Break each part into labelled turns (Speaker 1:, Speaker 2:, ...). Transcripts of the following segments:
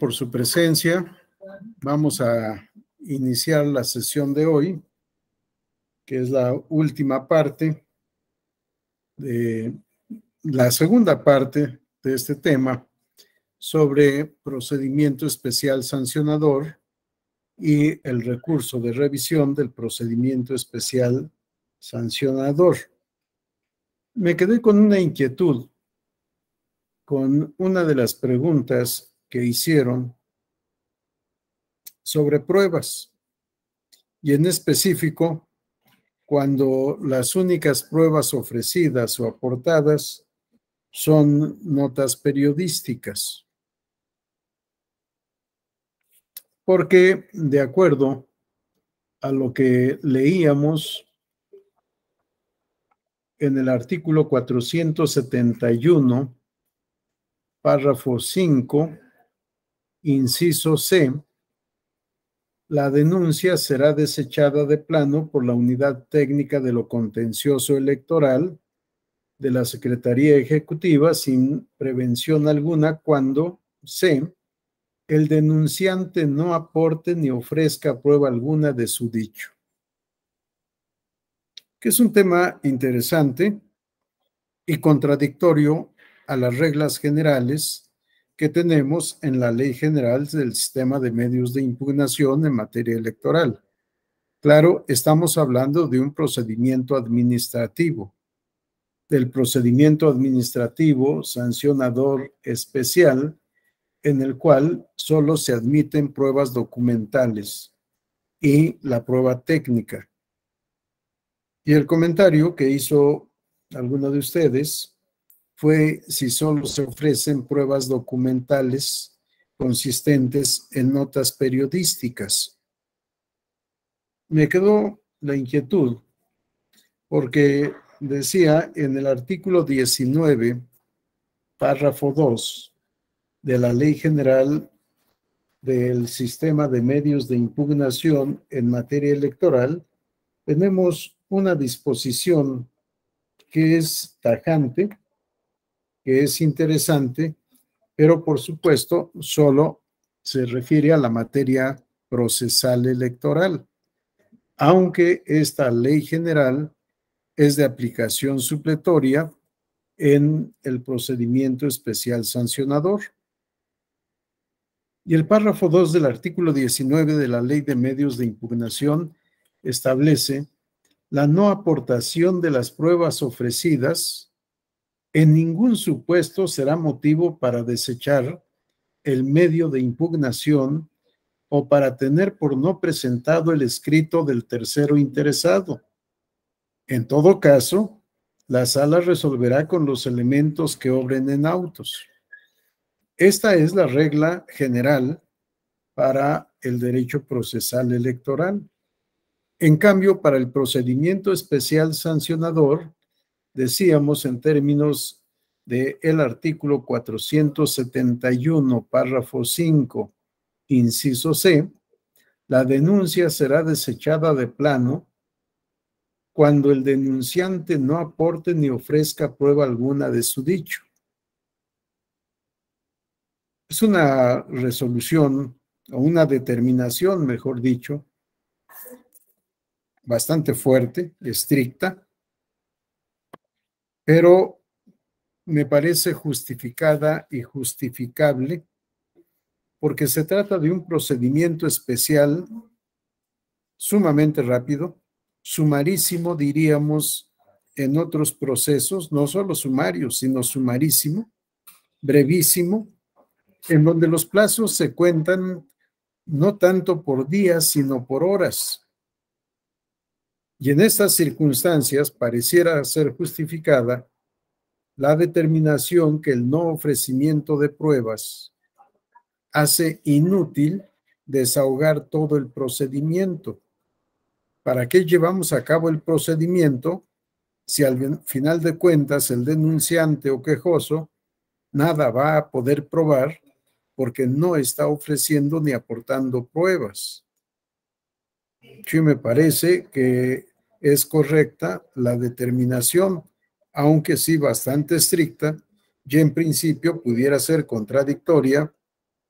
Speaker 1: por su presencia. Vamos a iniciar la sesión de hoy, que es la última parte de la segunda parte de este tema sobre procedimiento especial sancionador y el recurso de revisión del procedimiento especial sancionador. Me quedé con una inquietud con una de las preguntas que hicieron sobre pruebas, y en específico cuando las únicas pruebas ofrecidas o aportadas son notas periodísticas. Porque de acuerdo a lo que leíamos en el artículo 471, párrafo 5, inciso C, la denuncia será desechada de plano por la Unidad Técnica de lo Contencioso Electoral de la Secretaría Ejecutiva sin prevención alguna cuando C, el denunciante no aporte ni ofrezca prueba alguna de su dicho. Que es un tema interesante y contradictorio a las reglas generales que tenemos en la Ley General del Sistema de Medios de Impugnación en materia electoral. Claro, estamos hablando de un procedimiento administrativo, del procedimiento administrativo sancionador especial, en el cual solo se admiten pruebas documentales y la prueba técnica. Y el comentario que hizo alguno de ustedes fue si solo se ofrecen pruebas documentales consistentes en notas periodísticas. Me quedó la inquietud porque decía en el artículo 19, párrafo 2 de la Ley General del Sistema de Medios de Impugnación en materia electoral, tenemos una disposición que es tajante, que es interesante, pero por supuesto solo se refiere a la materia procesal electoral, aunque esta ley general es de aplicación supletoria en el procedimiento especial sancionador. Y el párrafo 2 del artículo 19 de la Ley de Medios de Impugnación establece la no aportación de las pruebas ofrecidas en ningún supuesto será motivo para desechar el medio de impugnación o para tener por no presentado el escrito del tercero interesado. En todo caso, la sala resolverá con los elementos que obren en autos. Esta es la regla general para el derecho procesal electoral. En cambio, para el procedimiento especial sancionador, decíamos en términos del artículo 471, párrafo 5, inciso C, la denuncia será desechada de plano cuando el denunciante no aporte ni ofrezca prueba alguna de su dicho. Es una resolución o una determinación, mejor dicho, bastante fuerte, estricta, pero me parece justificada y justificable porque se trata de un procedimiento especial sumamente rápido, sumarísimo, diríamos, en otros procesos, no solo sumario, sino sumarísimo, brevísimo, en donde los plazos se cuentan no tanto por días, sino por horas. Y en estas circunstancias pareciera ser justificada la determinación que el no ofrecimiento de pruebas hace inútil desahogar todo el procedimiento. ¿Para qué llevamos a cabo el procedimiento si al final de cuentas el denunciante o quejoso nada va a poder probar porque no está ofreciendo ni aportando pruebas? Sí, me parece que es correcta la determinación, aunque sí bastante estricta, y en principio pudiera ser contradictoria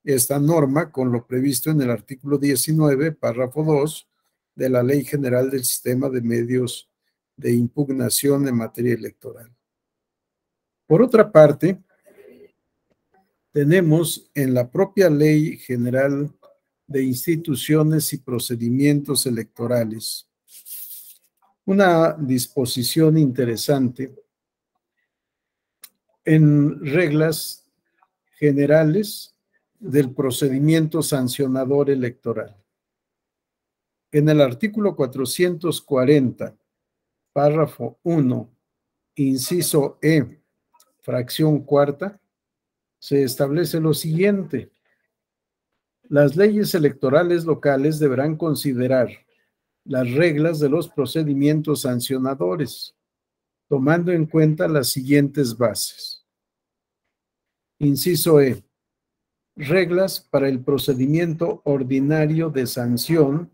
Speaker 1: esta norma con lo previsto en el artículo 19, párrafo 2 de la Ley General del Sistema de Medios de Impugnación en materia electoral. Por otra parte, tenemos en la propia Ley General de Instituciones y Procedimientos Electorales una disposición interesante en reglas generales del procedimiento sancionador electoral. En el artículo 440, párrafo 1, inciso E, fracción cuarta, se establece lo siguiente: las leyes electorales locales deberán considerar las reglas de los procedimientos sancionadores, tomando en cuenta las siguientes bases. Inciso E, reglas para el procedimiento ordinario de sanción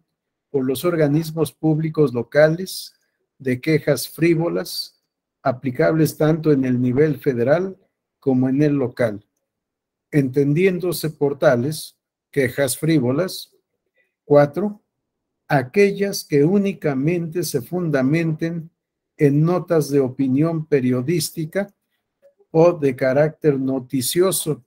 Speaker 1: por los organismos públicos locales de quejas frívolas, aplicables tanto en el nivel federal como en el local, entendiéndose por tales quejas frívolas. 4, aquellas que únicamente se fundamenten en notas de opinión periodística o de carácter noticioso,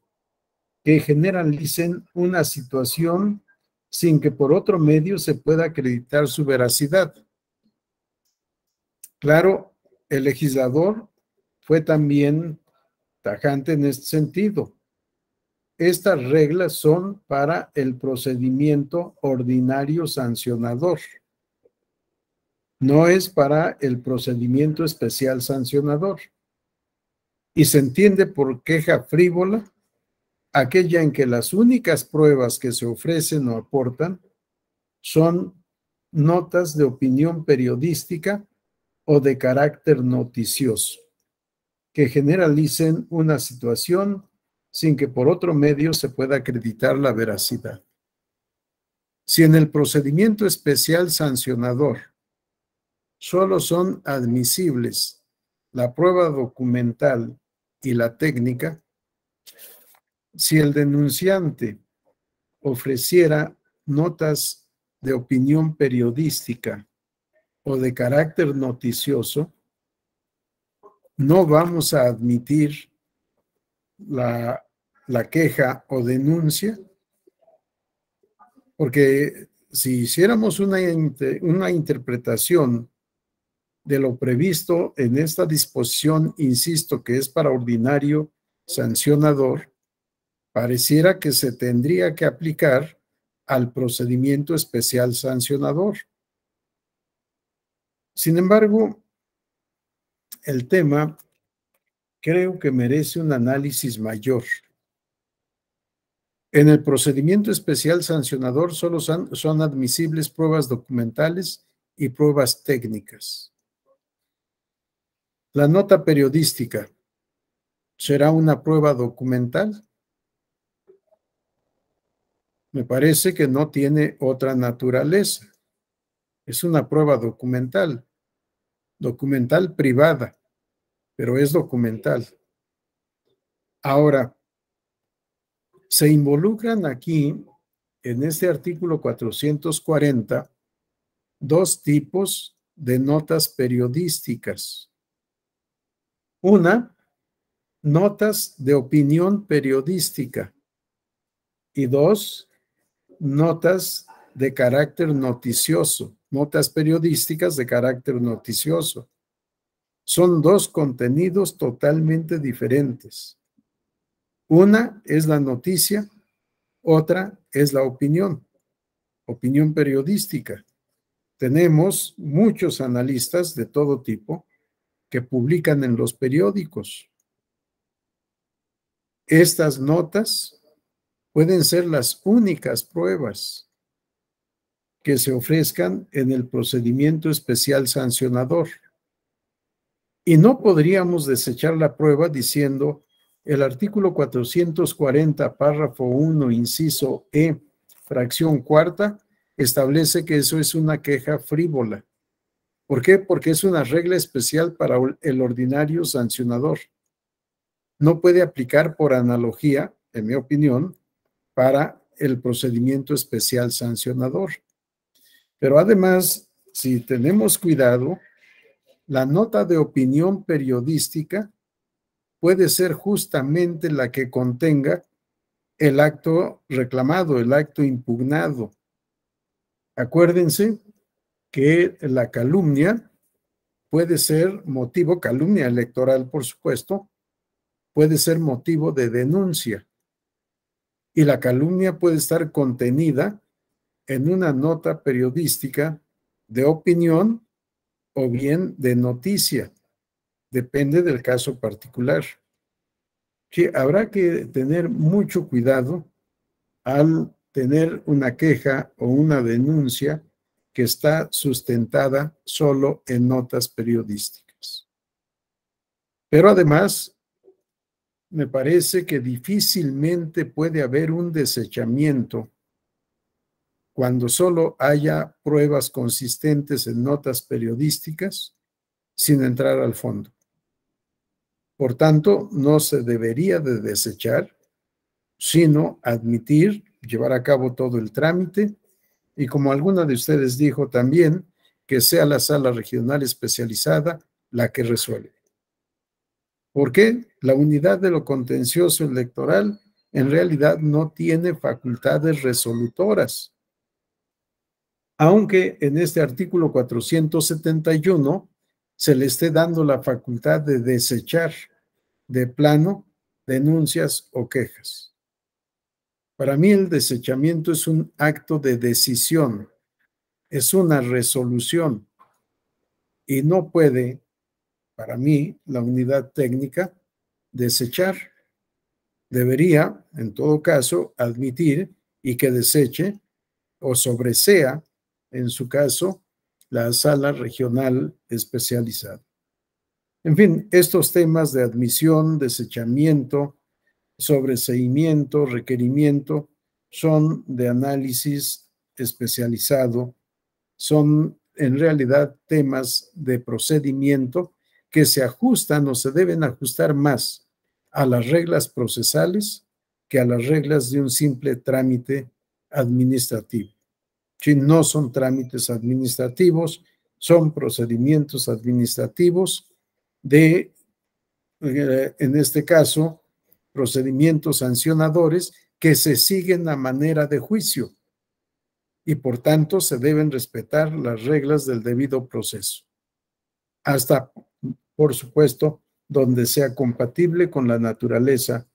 Speaker 1: que generalicen una situación sin que por otro medio se pueda acreditar su veracidad. Claro, el legislador fue también tajante en este sentido. Estas reglas son para el procedimiento ordinario sancionador. No es para el procedimiento especial sancionador. Y se entiende por queja frívola aquella en que las únicas pruebas que se ofrecen o aportan son notas de opinión periodística o de carácter noticioso, que generalicen una situación sin que por otro medio se pueda acreditar la veracidad. Si en el procedimiento especial sancionador solo son admisibles la prueba documental y la técnica, si el denunciante ofreciera notas de opinión periodística o de carácter noticioso, no vamos a admitir la queja o denuncia, porque si hiciéramos una interpretación de lo previsto en esta disposición, insisto, que es para ordinario sancionador, pareciera que se tendría que aplicar al procedimiento especial sancionador. Sin embargo, el tema creo que merece un análisis mayor. En el procedimiento especial sancionador solo son admisibles pruebas documentales y pruebas técnicas. La nota periodística será una prueba documental. Me parece que no tiene otra naturaleza. Es una prueba documental privada, pero es documental. Ahora, se involucran aquí, en este artículo 440, dos tipos de notas periodísticas. Una, notas de opinión periodística, y dos, notas de carácter noticioso, notas periodísticas de carácter noticioso. Son dos contenidos totalmente diferentes. Una es la noticia, otra es la opinión periodística. Tenemos muchos analistas de todo tipo que publican en los periódicos. Estas notas pueden ser las únicas pruebas que se ofrezcan en el procedimiento especial sancionador. Y no podríamos desechar la prueba diciendo: el artículo 440, párrafo 1, inciso E, fracción cuarta, establece que eso es una queja frívola. ¿Por qué? Porque es una regla especial para el ordinario sancionador. No puede aplicar por analogía, en mi opinión, para el procedimiento especial sancionador. Pero además, si tenemos cuidado, la nota de opinión periodística puede ser justamente la que contenga el acto reclamado, el acto impugnado. Acuérdense que la calumnia puede ser motivo, calumnia electoral, por supuesto, puede ser motivo de denuncia. Y la calumnia puede estar contenida en una nota periodística de opinión o bien de noticia. Depende del caso particular. Sí, habrá que tener mucho cuidado al tener una queja o una denuncia que está sustentada solo en notas periodísticas. Pero además, me parece que difícilmente puede haber un desechamiento cuando solo haya pruebas consistentes en notas periodísticas sin entrar al fondo. Por tanto, no se debería de desechar, sino admitir, llevar a cabo todo el trámite y, como alguna de ustedes dijo también, que sea la sala regional especializada la que resuelve. ¿Por qué? La unidad de lo contencioso electoral en realidad no tiene facultades resolutoras, aunque en este artículo 471 se le esté dando la facultad de desechar de plano denuncias o quejas. Para mí el desechamiento es un acto de decisión, es una resolución y no puede, para mí, la unidad técnica desechar. Debería, en todo caso, admitir y que deseche o sobresea, en su caso, la sala regional especializada. En fin, estos temas de admisión, desechamiento, sobreseimiento, requerimiento, son de análisis especializado, son en realidad temas de procedimiento que se ajustan o se deben ajustar más a las reglas procesales que a las reglas de un simple trámite administrativo. Si no son trámites administrativos, son procedimientos administrativos de, en este caso, procedimientos sancionadores que se siguen a manera de juicio y por tanto se deben respetar las reglas del debido proceso, hasta, por supuesto, donde sea compatible con la naturaleza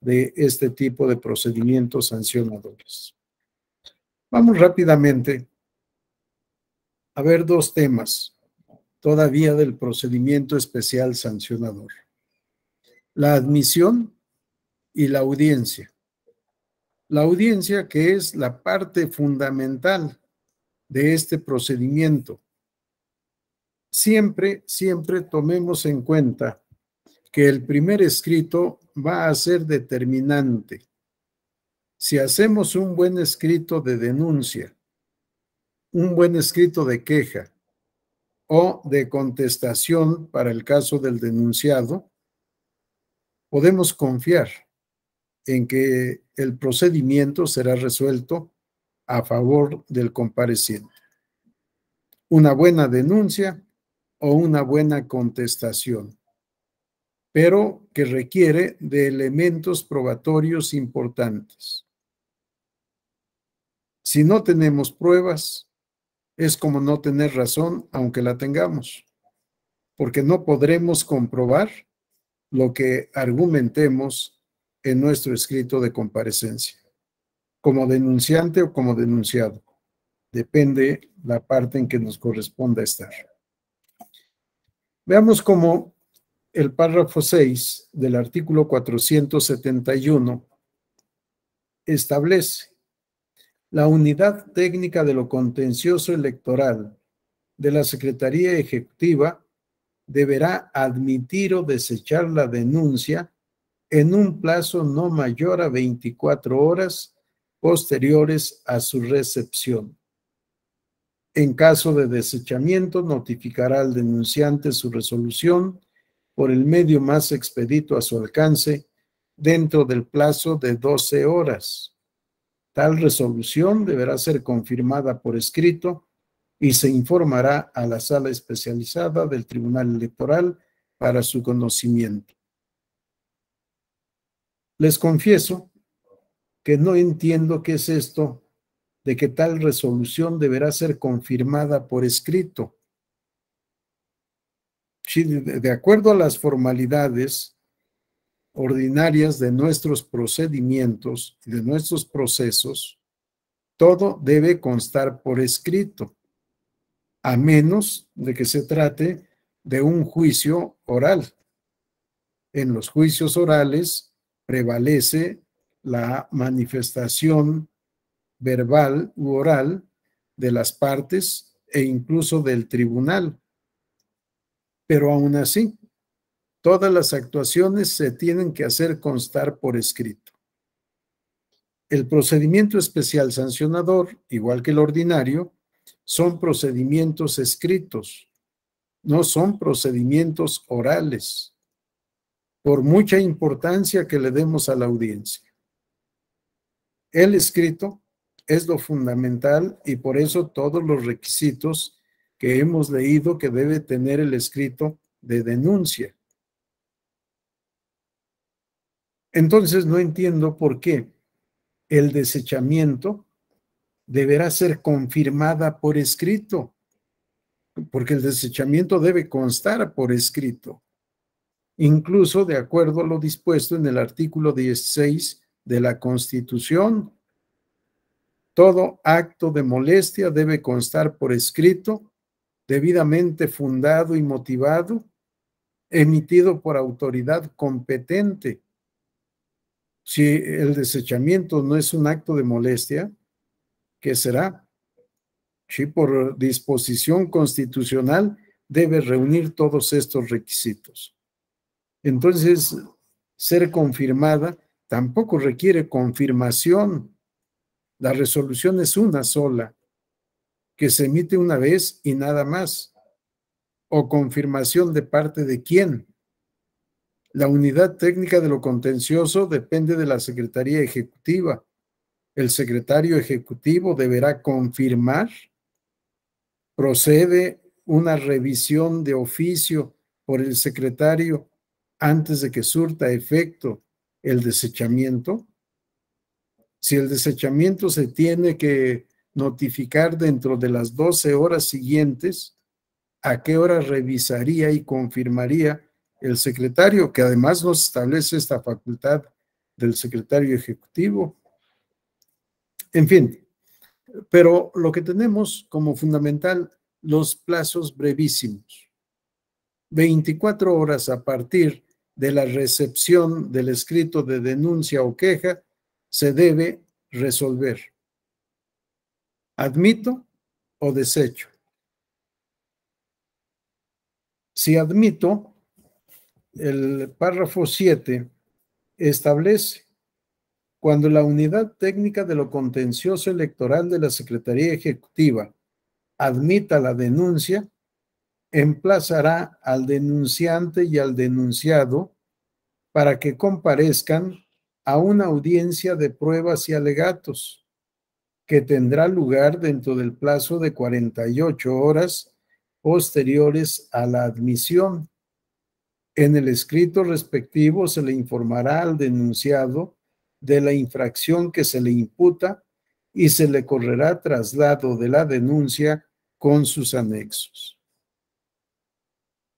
Speaker 1: de este tipo de procedimientos sancionadores. Vamos rápidamente a ver dos temas todavía del procedimiento especial sancionador: la admisión y la audiencia. La audiencia, que es la parte fundamental de este procedimiento. Siempre tomemos en cuenta que el primer escrito va a ser determinante. Si hacemos un buen escrito de denuncia, un buen escrito de queja o de contestación para el caso del denunciado, podemos confiar en que el procedimiento será resuelto a favor del compareciente. Una buena denuncia o una buena contestación, pero que requiere de elementos probatorios importantes. Si no tenemos pruebas, es como no tener razón, aunque la tengamos, porque no podremos comprobar lo que argumentemos en nuestro escrito de comparecencia, como denunciante o como denunciado. Depende la parte en que nos corresponda estar. Veamos cómo el párrafo 6 del artículo 471 establece: la unidad técnica de lo contencioso electoral de la Secretaría Ejecutiva deberá admitir o desechar la denuncia en un plazo no mayor a 24 horas posteriores a su recepción. En caso de desechamiento, notificará al denunciante su resolución por el medio más expedito a su alcance dentro del plazo de 12 horas. Tal resolución deberá ser confirmada por escrito y se informará a la sala especializada del Tribunal Electoral para su conocimiento. Les confieso que no entiendo qué es esto de que tal resolución deberá ser confirmada por escrito. Sí, de acuerdo a las formalidades ordinarias de nuestros procedimientos y de nuestros procesos, todo debe constar por escrito, a menos de que se trate de un juicio oral. En los juicios orales prevalece la manifestación verbal u oral de las partes e incluso del tribunal. Pero aún así, todas las actuaciones se tienen que hacer constar por escrito. El procedimiento especial sancionador, igual que el ordinario, son procedimientos escritos, no son procedimientos orales, por mucha importancia que le demos a la audiencia. El escrito es lo fundamental y por eso todos los requisitos que hemos leído que debe tener el escrito de denuncia. Entonces no entiendo por qué el desechamiento deberá ser confirmada por escrito, porque el desechamiento debe constar por escrito, incluso de acuerdo a lo dispuesto en el artículo 16 de la Constitución. Todo acto de molestia debe constar por escrito, debidamente fundado y motivado, emitido por autoridad competente. Si el desechamiento no es un acto de molestia, ¿qué será? Sí, por disposición constitucional debe reunir todos estos requisitos. Entonces, ser confirmada tampoco requiere confirmación. La resolución es una sola, que se emite una vez y nada más. ¿O confirmación de parte de quién? La unidad técnica de lo contencioso depende de la Secretaría Ejecutiva. El secretario ejecutivo deberá confirmar. Procede una revisión de oficio por el secretario antes de que surta efecto el desechamiento. Si el desechamiento se tiene que notificar dentro de las 12 horas siguientes, ¿a qué hora revisaría y confirmaría el secretario? Que además nos establece esta facultad del secretario ejecutivo. En fin, pero lo que tenemos como fundamental, los plazos brevísimos. 24 horas a partir de la recepción del escrito de denuncia o queja, se debe resolver. ¿Admito o desecho? Si admito, el párrafo 7 establece: cuando la unidad técnica de lo contencioso electoral de la Secretaría Ejecutiva admita la denuncia, emplazará al denunciante y al denunciado para que comparezcan a una audiencia de pruebas y alegatos que tendrá lugar dentro del plazo de 48 horas posteriores a la admisión. En el escrito respectivo se le informará al denunciado de la infracción que se le imputa y se le correrá traslado de la denuncia con sus anexos.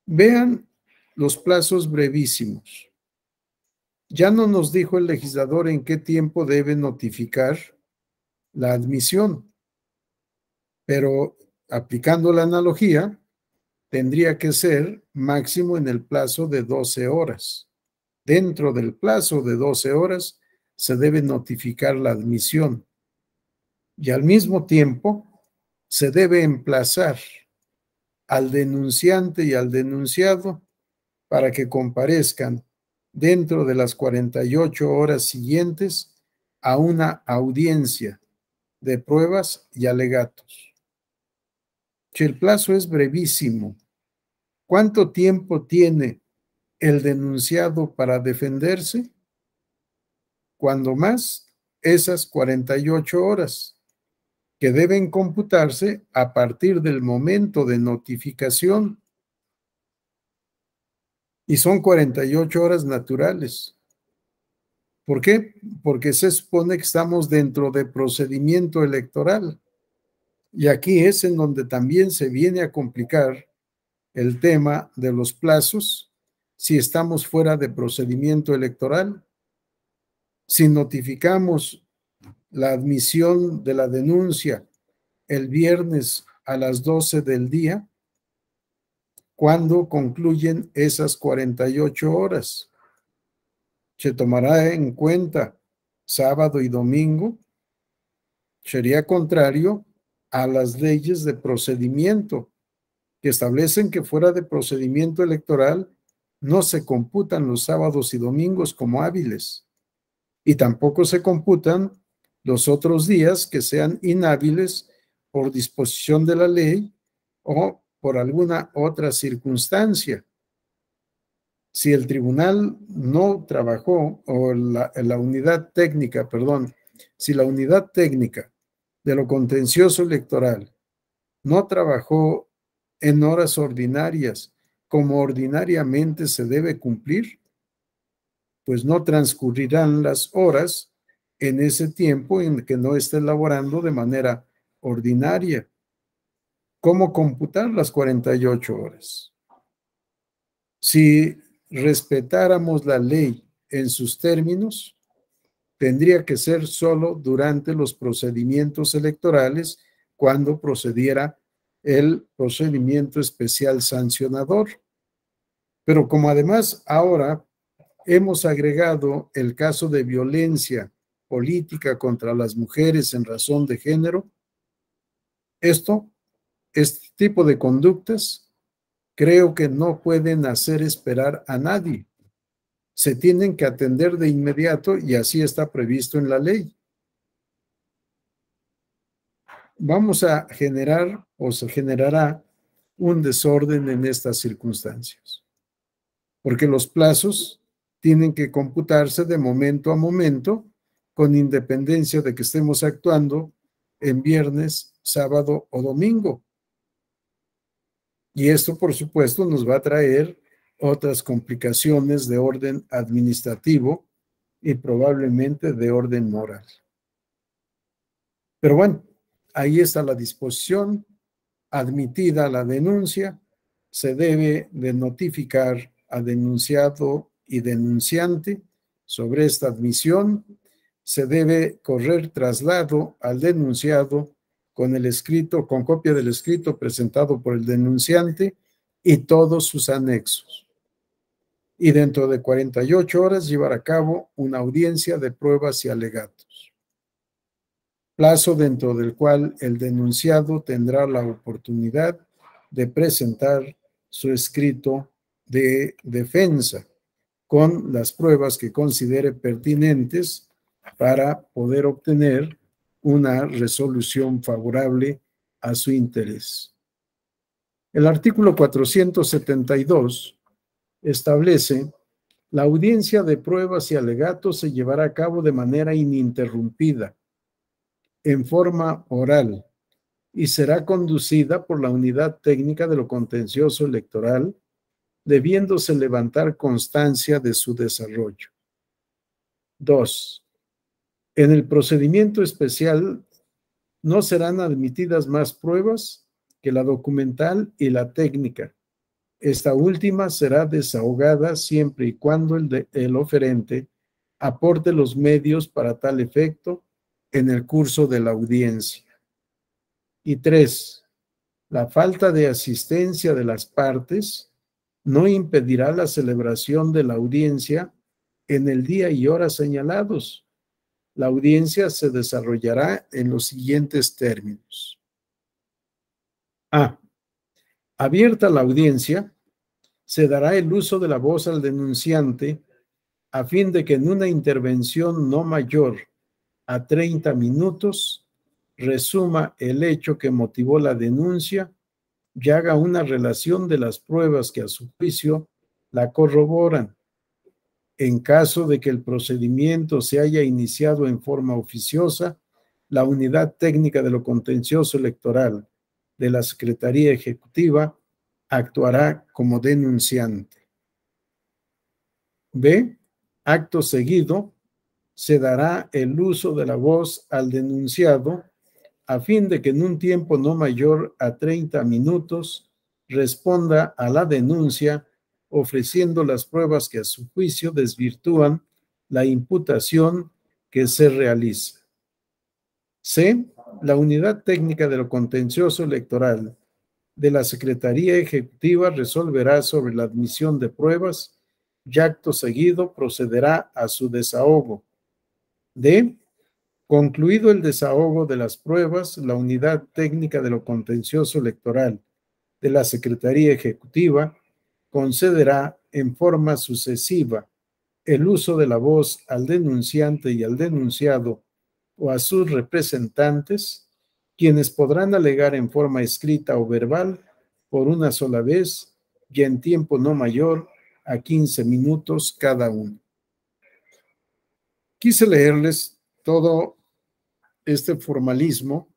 Speaker 1: Vean los plazos brevísimos. Ya no nos dijo el legislador en qué tiempo debe notificar la admisión, pero aplicando la analogía, tendría que ser máximo en el plazo de 12 horas. Dentro del plazo de 12 horas se debe notificar la admisión y al mismo tiempo se debe emplazar al denunciante y al denunciado para que comparezcan dentro de las 48 horas siguientes a una audiencia de pruebas y alegatos. Si el plazo es brevísimo, ¿cuánto tiempo tiene el denunciado para defenderse? Cuando más, esas 48 horas que deben computarse a partir del momento de notificación. Y son 48 horas naturales. ¿Por qué? Porque se supone que estamos dentro de procedimiento electoral. Y aquí es en donde también se viene a complicar el tema de los plazos si estamos fuera de procedimiento electoral. Si notificamos la admisión de la denuncia el viernes a las 12 del día, ¿cuándo concluyen esas 48 horas? ¿Se tomará en cuenta sábado y domingo? Sería contrario a las leyes de procedimiento que establecen que fuera de procedimiento electoral no se computan los sábados y domingos como hábiles y tampoco se computan los otros días que sean inhábiles por disposición de la ley o por alguna otra circunstancia. Si el tribunal no trabajó, o la unidad técnica, perdón, si la unidad técnica de lo contencioso electoral no trabajó en horas ordinarias como ordinariamente se debe cumplir, pues no transcurrirán las horas en ese tiempo en que no esté elaborando de manera ordinaria. ¿Cómo computar las 48 horas? Si respetáramos la ley en sus términos, tendría que ser solo durante los procedimientos electorales cuando procediera el procedimiento especial sancionador. Pero como además ahora hemos agregado el caso de violencia política contra las mujeres en razón de género, este tipo de conductas creo que no pueden hacer esperar a nadie. Se tienen que atender de inmediato y así está previsto en la ley. Vamos a generar o se generará un desorden en estas circunstancias, porque los plazos tienen que computarse de momento a momento con independencia de que estemos actuando en viernes, sábado o domingo. Y esto, por supuesto, nos va a traer otras complicaciones de orden administrativo y probablemente de orden moral. Pero bueno, ahí está la disposición. Admitida la denuncia, se debe de notificar a denunciado y denunciante sobre esta admisión. Se debe correr traslado al denunciado con el escrito, con copia del escrito presentado por el denunciante y todos sus anexos. Y dentro de 48 horas llevar a cabo una audiencia de pruebas y alegatos. Plazo dentro del cual el denunciado tendrá la oportunidad de presentar su escrito de defensa con las pruebas que considere pertinentes para poder obtener una resolución favorable a su interés. El artículo 472 establece: la audiencia de pruebas y alegatos se llevará a cabo de manera ininterrumpida, en forma oral, y será conducida por la unidad técnica de lo contencioso electoral, debiéndose levantar constancia de su desarrollo. 2. En el procedimiento especial no serán admitidas más pruebas que la documental y la técnica. Esta última será desahogada siempre y cuando el oferente aporte los medios para tal efecto en el curso de la audiencia. Y 3. La falta de asistencia de las partes no impedirá la celebración de la audiencia en el día y hora señalados. La audiencia se desarrollará en los siguientes términos. A. Abierta la audiencia, se dará el uso de la voz al denunciante a fin de que en una intervención no mayor a 30 minutos resuma el hecho que motivó la denuncia y haga una relación de las pruebas que a su juicio la corroboran. En caso de que el procedimiento se haya iniciado en forma oficiosa, la Unidad Técnica de lo Contencioso Electoral de la Secretaría Ejecutiva actuará como denunciante. B. Acto seguido, se dará el uso de la voz al denunciado a fin de que en un tiempo no mayor a 30 minutos responda a la denuncia ofreciendo las pruebas que a su juicio desvirtúan la imputación que se realiza. C. La Unidad Técnica de lo Contencioso Electoral de la Secretaría Ejecutiva resolverá sobre la admisión de pruebas y acto seguido procederá a su desahogo. D. Concluido el desahogo de las pruebas, la Unidad Técnica de lo Contencioso Electoral de la Secretaría Ejecutiva concederá en forma sucesiva el uso de la voz al denunciante y al denunciado o a sus representantes, quienes podrán alegar en forma escrita o verbal por una sola vez y en tiempo no mayor a 15 minutos cada uno. Quise leerles todo este formalismo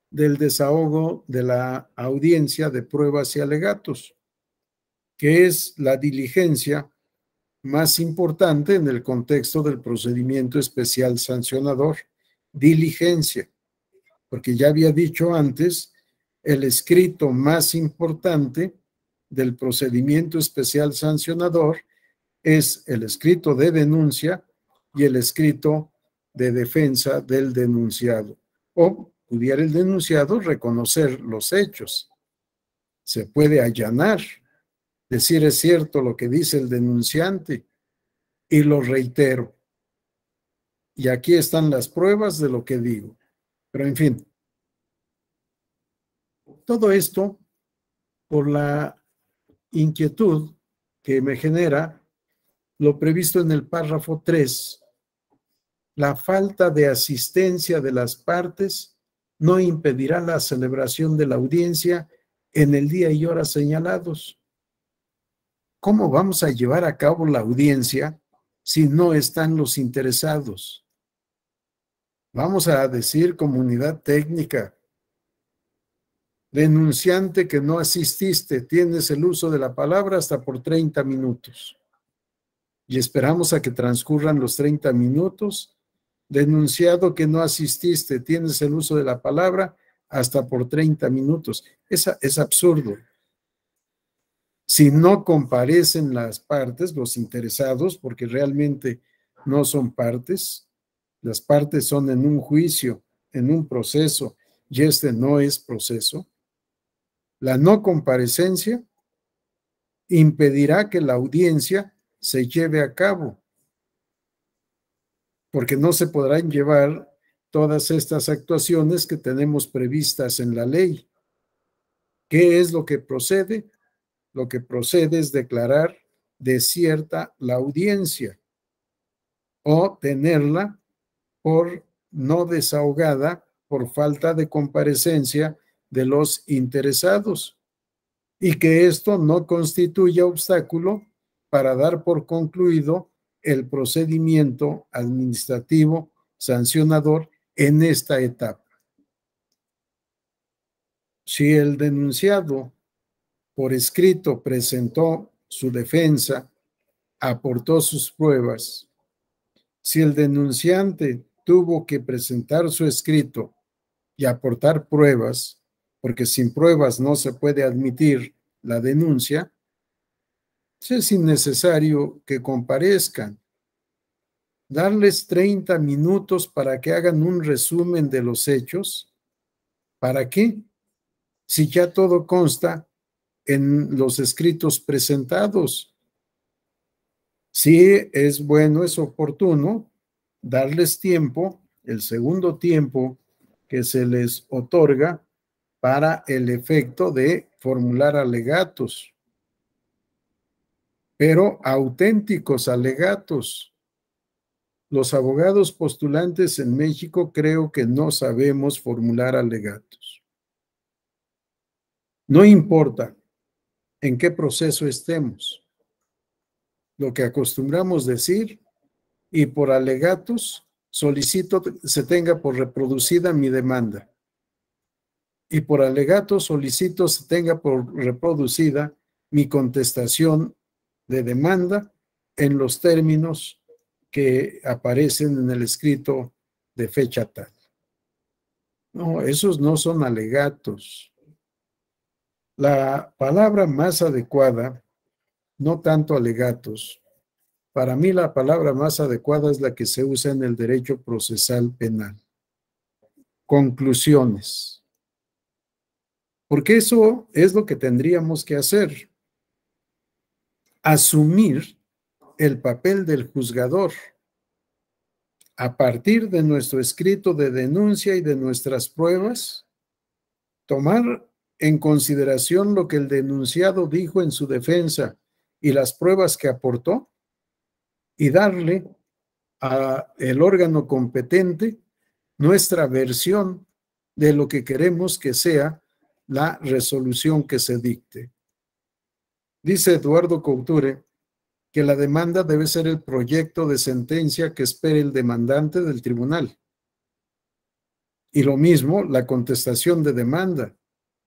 Speaker 1: del desahogo de la audiencia de pruebas y alegatos, que es la diligencia más importante en el contexto del procedimiento especial sancionador. Diligencia, porque ya había dicho antes, el escrito más importante del procedimiento especial sancionador es el escrito de denuncia y el escrito de defensa del denunciado. O pudiera el denunciado reconocer los hechos. Se puede allanar, decir es cierto lo que dice el denunciante y lo reitero. Y aquí están las pruebas de lo que digo. Pero en fin, todo esto por la inquietud que me genera lo previsto en el párrafo 3. La falta de asistencia de las partes no impedirá la celebración de la audiencia en el día y hora señalados. ¿Cómo vamos a llevar a cabo la audiencia si no están los interesados? Vamos a decir comunidad técnica, denunciante que no asististe, tienes el uso de la palabra hasta por 30 minutos. Y esperamos a que transcurran los 30 minutos. Denunciado que no asististe, tienes el uso de la palabra hasta por 30 minutos. Es absurdo. Si no comparecen las partes, los interesados, porque realmente no son partes, las partes son en un juicio, en un proceso, y este no es proceso, la no comparecencia impedirá que la audiencia se lleve a cabo, porque no se podrán llevar todas estas actuaciones que tenemos previstas en la ley. ¿Qué es lo que procede? Lo que procede es declarar desierta la audiencia o tenerla por no desahogada por falta de comparecencia de los interesados y que esto no constituya obstáculo para dar por concluido el procedimiento administrativo sancionador en esta etapa. Si el denunciado por escrito presentó su defensa, aportó sus pruebas, si el denunciante tuvo que presentar su escrito y aportar pruebas, porque sin pruebas no se puede admitir la denuncia, es innecesario que comparezcan. Darles 30 minutos para que hagan un resumen de los hechos. ¿Para qué? Si ya todo consta en los escritos presentados. Sí, es bueno, es oportuno darles tiempo, el segundo tiempo que se les otorga para el efecto de formular alegatos, pero auténticos alegatos. Los abogados postulantes en México creo que no sabemos formular alegatos. No importa en qué proceso estemos. lo que acostumbramos decir, y por alegatos solicito se tenga por reproducida mi demanda. Y por alegatos solicito se tenga por reproducida mi contestación de demanda en los términos que aparecen en el escrito de fecha tal. No, esos no son alegatos. La palabra más adecuada, no tanto alegatos, para mí la palabra más adecuada es la que se usa en el derecho procesal penal. Conclusiones. Porque eso es lo que tendríamos que hacer. Asumir el papel del juzgador a partir de nuestro escrito de denuncia y de nuestras pruebas, tomar en consideración lo que el denunciado dijo en su defensa y las pruebas que aportó y darle al órgano competente nuestra versión de lo que queremos que sea la resolución que se dicte. Dice Eduardo Couture que la demanda debe ser el proyecto de sentencia que espere el demandante del tribunal. Y lo mismo, la contestación de demanda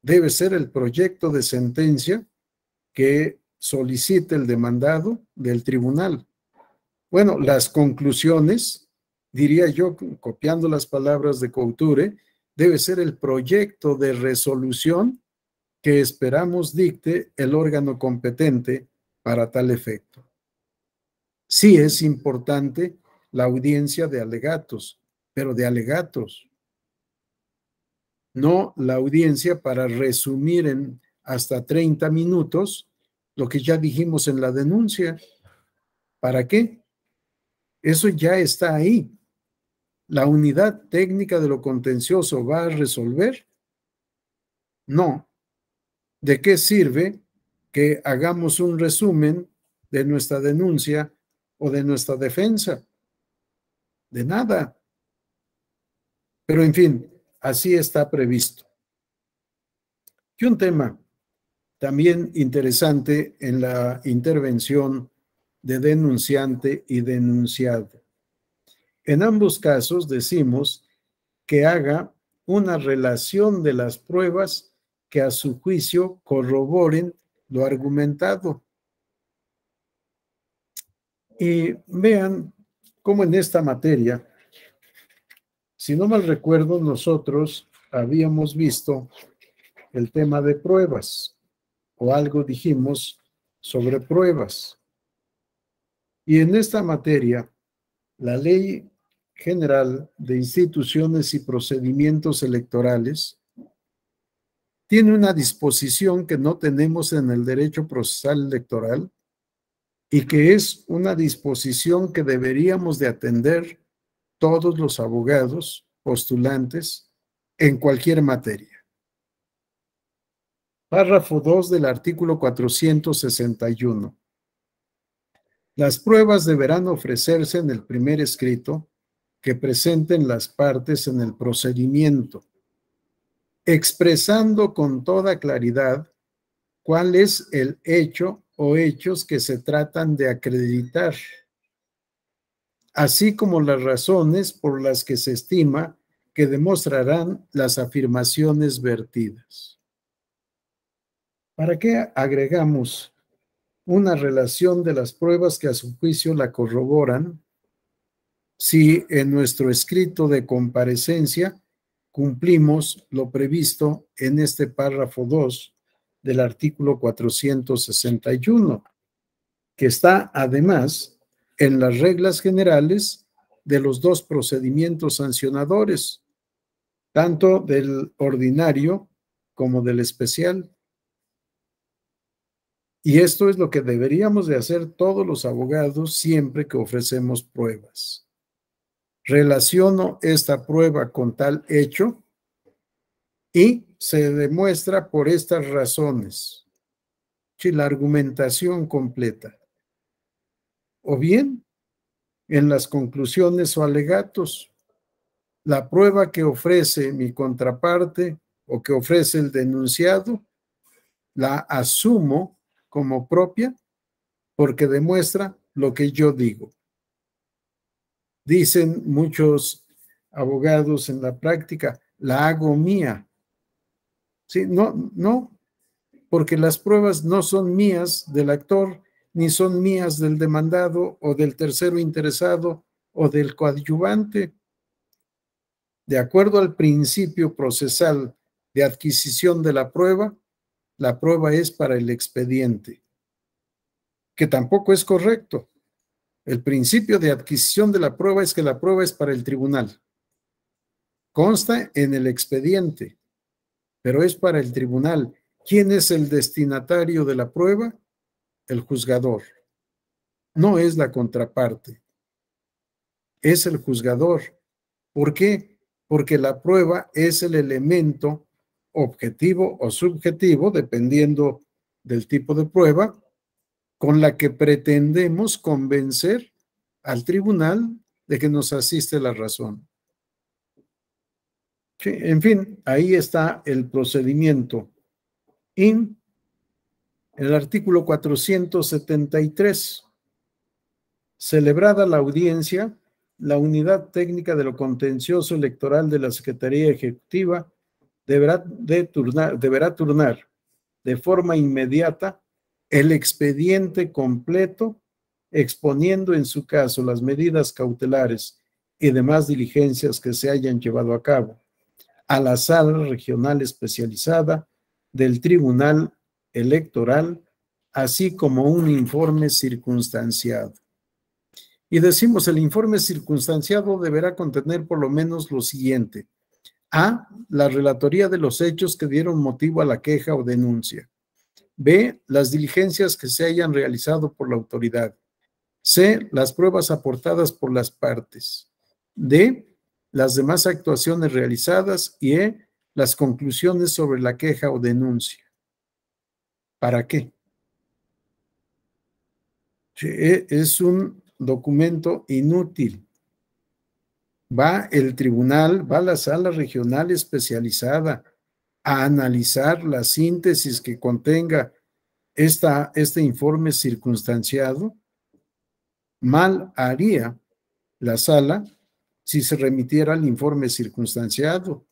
Speaker 1: debe ser el proyecto de sentencia que solicite el demandado del tribunal. Bueno, las conclusiones, diría yo, copiando las palabras de Couture, debe ser el proyecto de resolución que esperamos dicte el órgano competente para tal efecto. Sí es importante la audiencia de alegatos, pero de alegatos, no la audiencia para resumir en hasta 30 minutos lo que ya dijimos en la denuncia. ¿Para qué? Eso ya está ahí. ¿La unidad técnica de lo contencioso va a resolver? No. ¿De qué sirve que hagamos un resumen de nuestra denuncia o de nuestra defensa? De nada. Pero en fin, así está previsto. Y un tema también interesante en la intervención de denunciante y denunciado. En ambos casos decimos que haga una relación de las pruebas que a su juicio corroboren lo argumentado. Y vean cómo en esta materia, si no mal recuerdo, nosotros habíamos visto el tema de pruebas, o algo dijimos sobre pruebas. Y en esta materia, la Ley General de Instituciones y Procedimientos Electorales tiene una disposición que no tenemos en el derecho procesal electoral y que es una disposición que deberíamos de atender todos los abogados postulantes en cualquier materia. Párrafo 2 del artículo 461. Las pruebas deberán ofrecerse en el primer escrito que presenten las partes en el procedimiento, expresando con toda claridad cuál es el hecho o hechos que se tratan de acreditar, así como las razones por las que se estima que demostrarán las afirmaciones vertidas. ¿Para qué agregamos una relación de las pruebas que a su juicio la corroboran si en nuestro escrito de comparecencia cumplimos lo previsto en este párrafo 2 del artículo 461, que está además en las reglas generales de los dos procedimientos sancionadores, tanto del ordinario como del especial? Y esto es lo que deberíamos de hacer todos los abogados siempre que ofrecemos pruebas. Relaciono esta prueba con tal hecho y se demuestra por estas razones. Sí, la argumentación completa. O bien, en las conclusiones o alegatos, la prueba que ofrece mi contraparte o que ofrece el denunciado, la asumo como propia porque demuestra lo que yo digo. Dicen muchos abogados en la práctica, la hago mía. Sí, no, porque las pruebas no son mías del actor, ni son mías del demandado o del tercero interesado o del coadyuvante. De acuerdo al principio procesal de adquisición de la prueba es para el expediente, que tampoco es correcto. El principio de adquisición de la prueba es que la prueba es para el tribunal. Consta en el expediente, pero es para el tribunal. ¿Quién es el destinatario de la prueba? El juzgador. No es la contraparte. Es el juzgador. ¿Por qué? Porque la prueba es el elemento objetivo o subjetivo, dependiendo del tipo de prueba, con la que pretendemos convencer al tribunal de que nos asiste la razón. Sí, en fin, ahí está el procedimiento. Y en el artículo 473, celebrada la audiencia, la Unidad Técnica de lo Contencioso Electoral de la Secretaría Ejecutiva deberá turnar de forma inmediata el expediente completo, exponiendo en su caso las medidas cautelares y demás diligencias que se hayan llevado a cabo a la sala regional especializada del Tribunal Electoral, así como un informe circunstanciado. Y decimos, el informe circunstanciado deberá contener por lo menos lo siguiente: A, la relatoría de los hechos que dieron motivo a la queja o denuncia. B, las diligencias que se hayan realizado por la autoridad. C, las pruebas aportadas por las partes. D, las demás actuaciones realizadas. Y E, las conclusiones sobre la queja o denuncia. ¿Para qué? Es un documento inútil. Va el tribunal, va la sala regional especializada a analizar la síntesis que contenga este informe circunstanciado. Mal haría la sala si se remitiera al informe circunstanciado.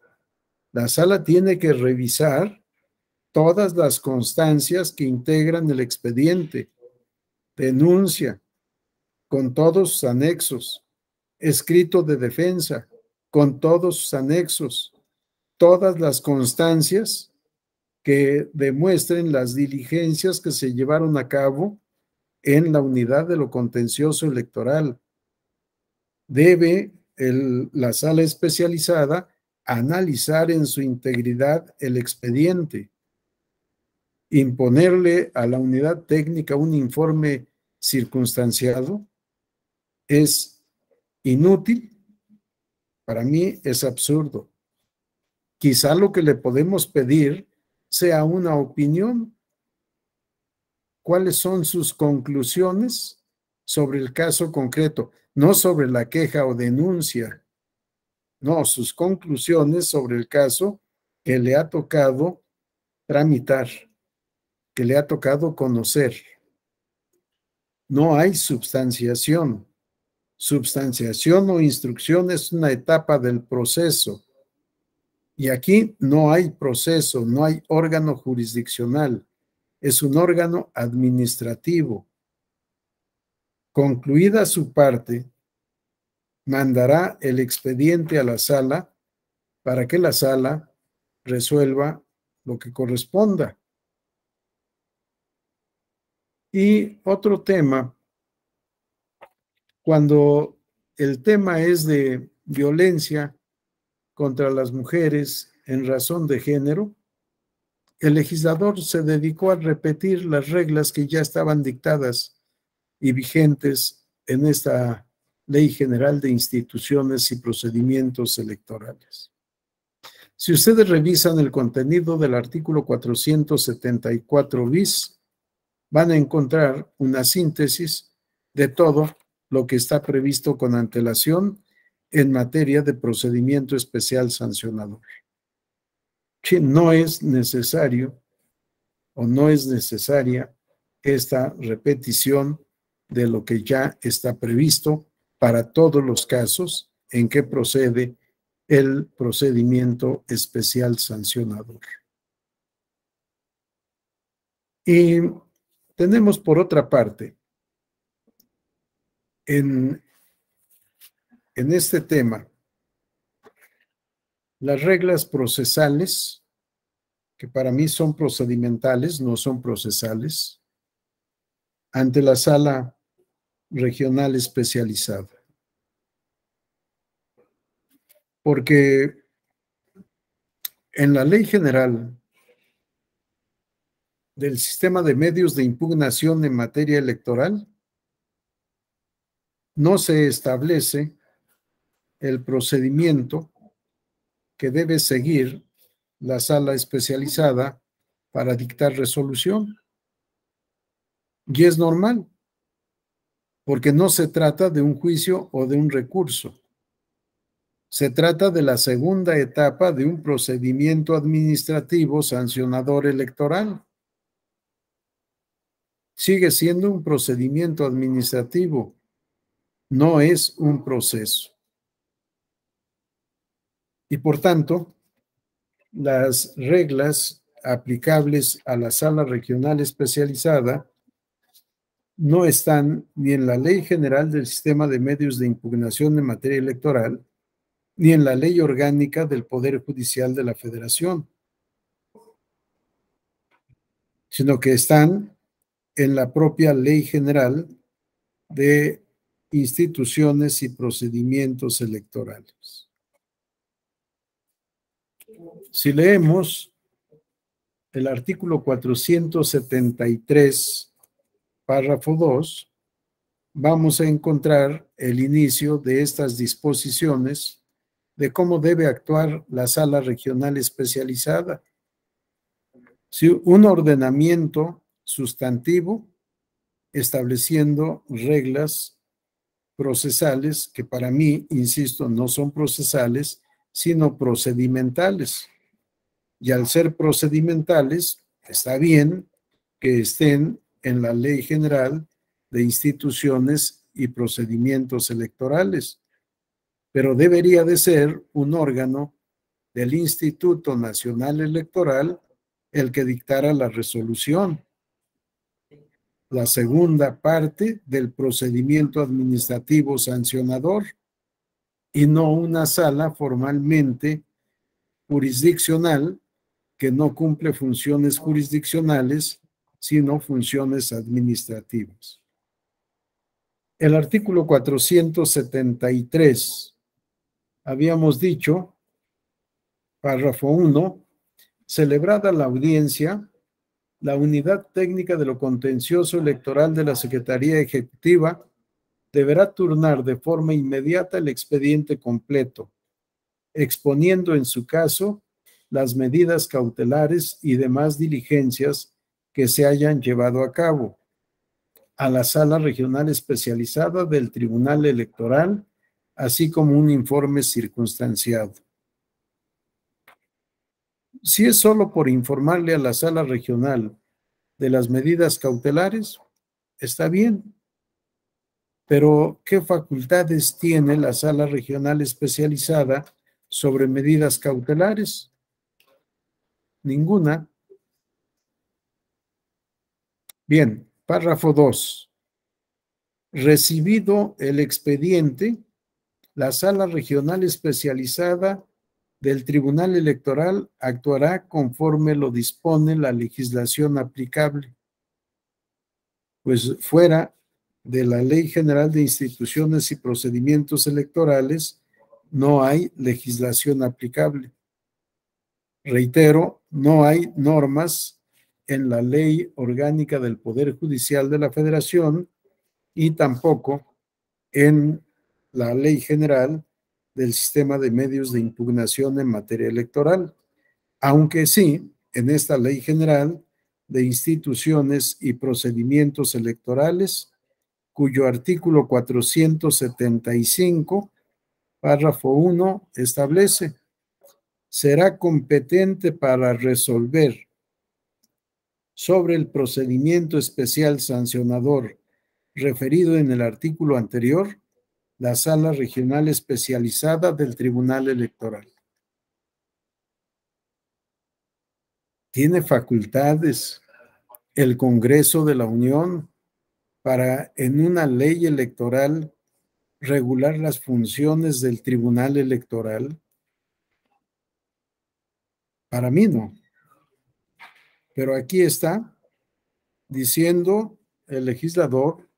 Speaker 1: La sala tiene que revisar todas las constancias que integran el expediente, denuncia, con todos sus anexos, escrito de defensa, con todos sus anexos, todas las constancias que demuestren las diligencias que se llevaron a cabo en la unidad de lo contencioso electoral. Debe la sala especializada analizar en su integridad el expediente, imponerle a la unidad técnica un informe circunstanciado es inútil, para mí es absurdo. Quizá lo que le podemos pedir sea una opinión. ¿Cuáles son sus conclusiones sobre el caso concreto? No sobre la queja o denuncia. No, sus conclusiones sobre el caso que le ha tocado tramitar, que le ha tocado conocer. No hay substanciación. Substanciación o instrucción es una etapa del proceso. Y aquí no hay proceso, no hay órgano jurisdiccional. Es un órgano administrativo. Concluida su parte, mandará el expediente a la sala para que la sala resuelva lo que corresponda. Y otro tema, cuando el tema es de violencia contra las mujeres en razón de género, el legislador se dedicó a repetir las reglas que ya estaban dictadas y vigentes en esta Ley General de Instituciones y Procedimientos Electorales. Si ustedes revisan el contenido del artículo 474 bis, van a encontrar una síntesis de todo lo que está previsto con antelación en materia de procedimiento especial sancionador. Que no es necesario o no es necesaria esta repetición de lo que ya está previsto para todos los casos en que procede el procedimiento especial sancionador. Y tenemos por otra parte, en este tema, las reglas procesales, que para mí son procedimentales, no son procesales, ante la sala regional especializada. Porque en la Ley General del Sistema de Medios de Impugnación en materia electoral, no se establece el procedimiento que debe seguir la sala especializada para dictar resolución. Y es normal, porque no se trata de un juicio o de un recurso. Se trata de la segunda etapa de un procedimiento administrativo sancionador electoral. Sigue siendo un procedimiento administrativo, no es un proceso. Y por tanto, las reglas aplicables a la sala regional especializada no están ni en la Ley General del Sistema de Medios de Impugnación en materia electoral, ni en la Ley Orgánica del Poder Judicial de la Federación, sino que están en la propia Ley General de Instituciones y Procedimientos Electorales. Si leemos el artículo 473, párrafo 2, vamos a encontrar el inicio de estas disposiciones de cómo debe actuar la sala regional especializada. Si un ordenamiento sustantivo estableciendo reglas procesales que para mí, insisto, no son procesales, sino procedimentales. Y al ser procedimentales, está bien que estén en la Ley General de Instituciones y Procedimientos Electorales, pero debería de ser un órgano del Instituto Nacional Electoral el que dictara la resolución, la segunda parte del procedimiento administrativo sancionador, y no una sala formalmente jurisdiccional que no cumple funciones jurisdiccionales, sino funciones administrativas. El artículo 473, habíamos dicho, párrafo 1, celebrada la audiencia, la Unidad Técnica de lo Contencioso Electoral de la Secretaría Ejecutiva deberá turnar de forma inmediata el expediente completo, exponiendo en su caso las medidas cautelares y demás diligencias que se hayan llevado a cabo a la Sala Regional Especializada del Tribunal Electoral, así como un informe circunstanciado. Si es solo por informarle a la Sala Regional de las medidas cautelares, está bien. Pero, ¿qué facultades tiene la Sala Regional Especializada sobre medidas cautelares? Ninguna. Bien, párrafo 2. Recibido el expediente, la Sala Regional Especializada del Tribunal Electoral actuará conforme lo dispone la legislación aplicable. Pues fuera de la Ley General de Instituciones y Procedimientos Electorales, no hay legislación aplicable. Reitero, no hay normas en la Ley Orgánica del Poder Judicial de la Federación y tampoco en la Ley General del Sistema de Medios de Impugnación en materia electoral, aunque sí, en esta Ley General de Instituciones y Procedimientos Electorales, cuyo artículo 475, párrafo 1, establece: será competente para resolver sobre el procedimiento especial sancionador referido en el artículo anterior, la Sala Regional Especializada del Tribunal Electoral. Tiene facultades el Congreso de la Unión para, en una ley electoral, regular las funciones del Tribunal Electoral. Para mí no. Pero aquí está diciendo el legislador,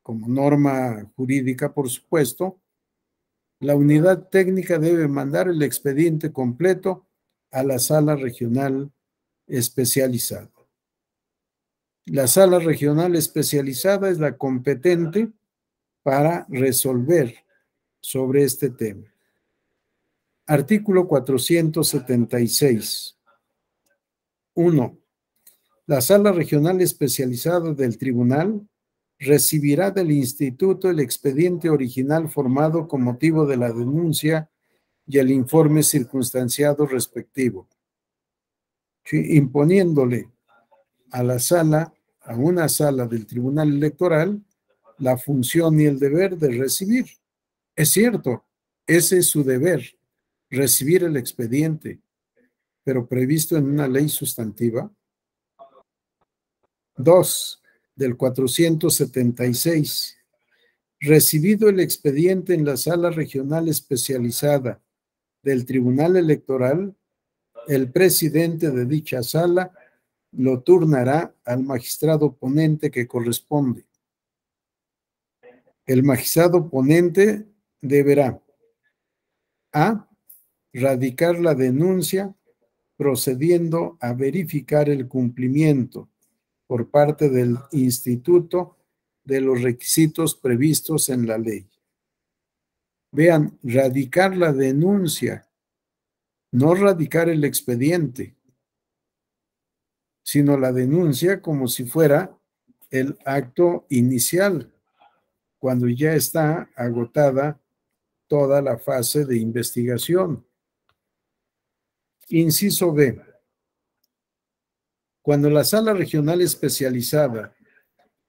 Speaker 1: como norma jurídica, por supuesto, la unidad técnica debe mandar el expediente completo a la sala regional especializada. La sala regional especializada es la competente para resolver sobre este tema. Artículo 476. 1. La sala regional especializada del tribunal recibirá del instituto el expediente original formado con motivo de la denuncia y el informe circunstanciado respectivo, ¿sí? Imponiéndole a la sala, a una sala del tribunal electoral, la función y el deber de recibir. Es cierto, ese es su deber, recibir el expediente, pero previsto en una ley sustantiva. 2. Del 476. Recibido el expediente en la sala regional especializada del Tribunal Electoral, el presidente de dicha sala lo turnará al magistrado ponente que corresponde. El magistrado ponente deberá: A. Radicar la denuncia procediendo a verificar el cumplimiento por parte del instituto de los requisitos previstos en la ley. Vean, radicar la denuncia, no radicar el expediente, sino la denuncia como si fuera el acto inicial, cuando ya está agotada toda la fase de investigación. Inciso B. Cuando la sala regional especializada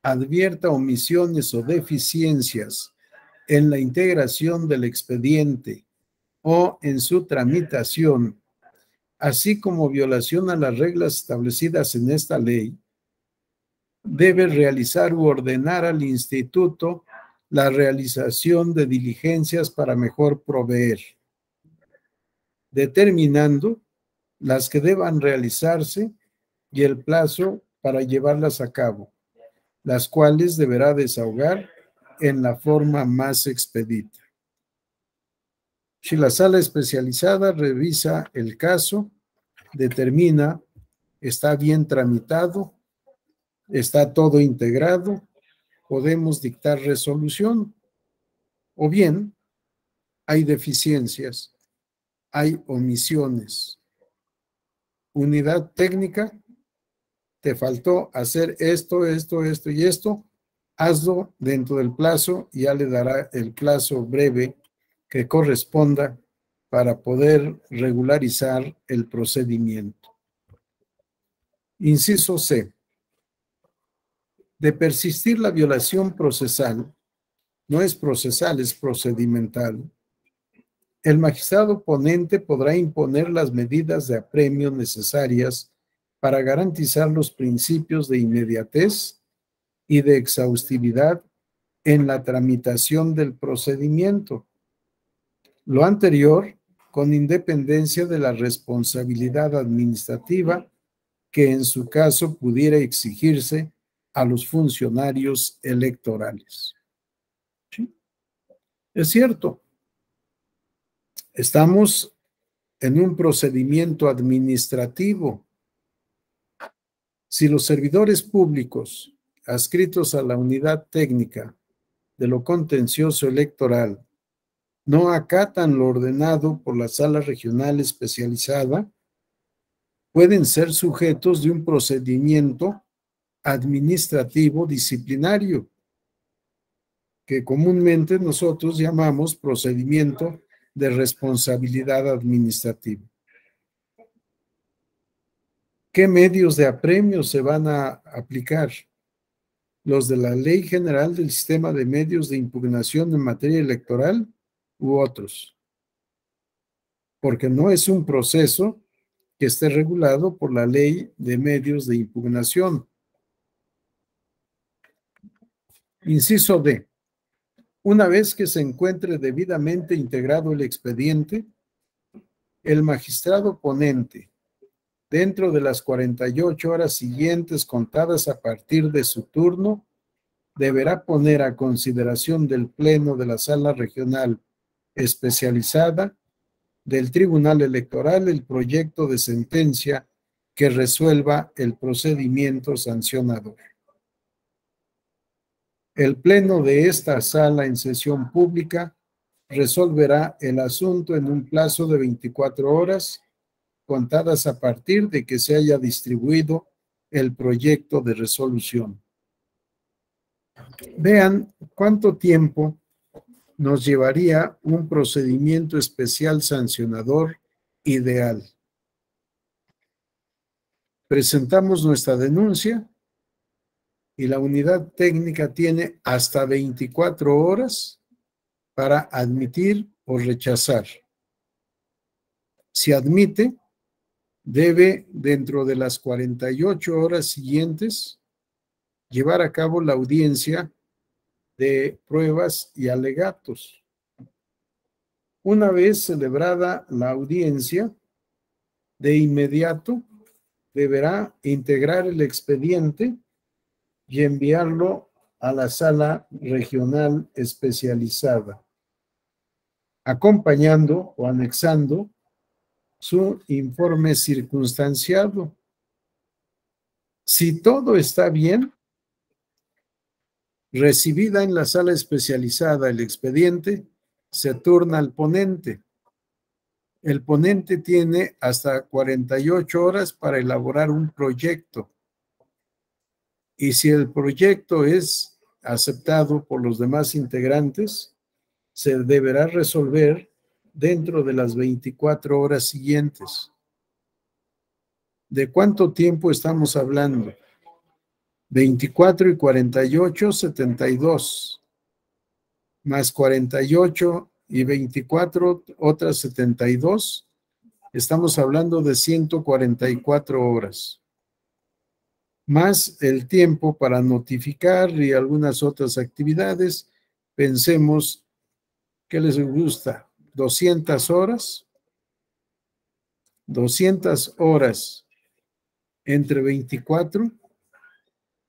Speaker 1: advierta omisiones o deficiencias en la integración del expediente o en su tramitación, así como violación a las reglas establecidas en esta ley, debe realizar u ordenar al instituto la realización de diligencias para mejor proveer, determinando las que deban realizarse y el plazo para llevarlas a cabo, las cuales deberá desahogar en la forma más expedita. Si la sala especializada revisa el caso, determina, está bien tramitado, está todo integrado, podemos dictar resolución, o bien hay deficiencias, hay omisiones. Unidad técnica, te faltó hacer esto, esto, esto y esto, hazlo dentro del plazo y ya le dará el plazo breve que corresponda para poder regularizar el procedimiento. Inciso C. De persistir la violación procesal, no es procesal, es procedimental, el magistrado ponente podrá imponer las medidas de apremio necesarias para garantizar los principios de inmediatez y de exhaustividad en la tramitación del procedimiento. Lo anterior, con independencia de la responsabilidad administrativa que en su caso pudiera exigirse a los funcionarios electorales. ¿Sí? Es cierto, estamos en un procedimiento administrativo. Si los servidores públicos adscritos a la unidad técnica de lo contencioso electoral no acatan lo ordenado por la sala regional especializada, pueden ser sujetos de un procedimiento administrativo disciplinario, que comúnmente nosotros llamamos procedimiento de responsabilidad administrativa. ¿Qué medios de apremio se van a aplicar? los de la Ley General del Sistema de Medios de Impugnación en materia electoral u otros, porque no es un proceso que esté regulado por la Ley de Medios de Impugnación. Inciso D. Una vez que se encuentre debidamente integrado el expediente, el magistrado ponente, dentro de las 48 horas siguientes contadas a partir de su turno, deberá poner a consideración del Pleno de la Sala Regional Especializada del Tribunal Electoral el proyecto de sentencia que resuelva el procedimiento sancionador. El Pleno de esta sala en sesión pública resolverá el asunto en un plazo de 24 horas, contadas a partir de que se haya distribuido el proyecto de resolución. Vean cuánto tiempo nos llevaría un procedimiento especial sancionador ideal. Presentamos nuestra denuncia y la unidad técnica tiene hasta 24 horas para admitir o rechazar. Si admite, debe, dentro de las 48 horas siguientes, llevar a cabo la audiencia de pruebas y alegatos. Una vez celebrada la audiencia, de inmediato deberá integrar el expediente y enviarlo a la sala regional especializada, acompañando o anexando su informe circunstanciado. Si todo está bien, recibida en la sala especializada el expediente, se turna al ponente. El ponente tiene hasta 48 horas para elaborar un proyecto. Y si el proyecto es aceptado por los demás integrantes, se deberá resolver dentro de las 24 horas siguientes. ¿De cuánto tiempo estamos hablando? 24 y 48, 72. Más 48 y 24, otras 72. Estamos hablando de 144 horas. Más el tiempo para notificar y algunas otras actividades. Pensemos, ¿qué les gusta? 200 horas. 200 horas entre 24,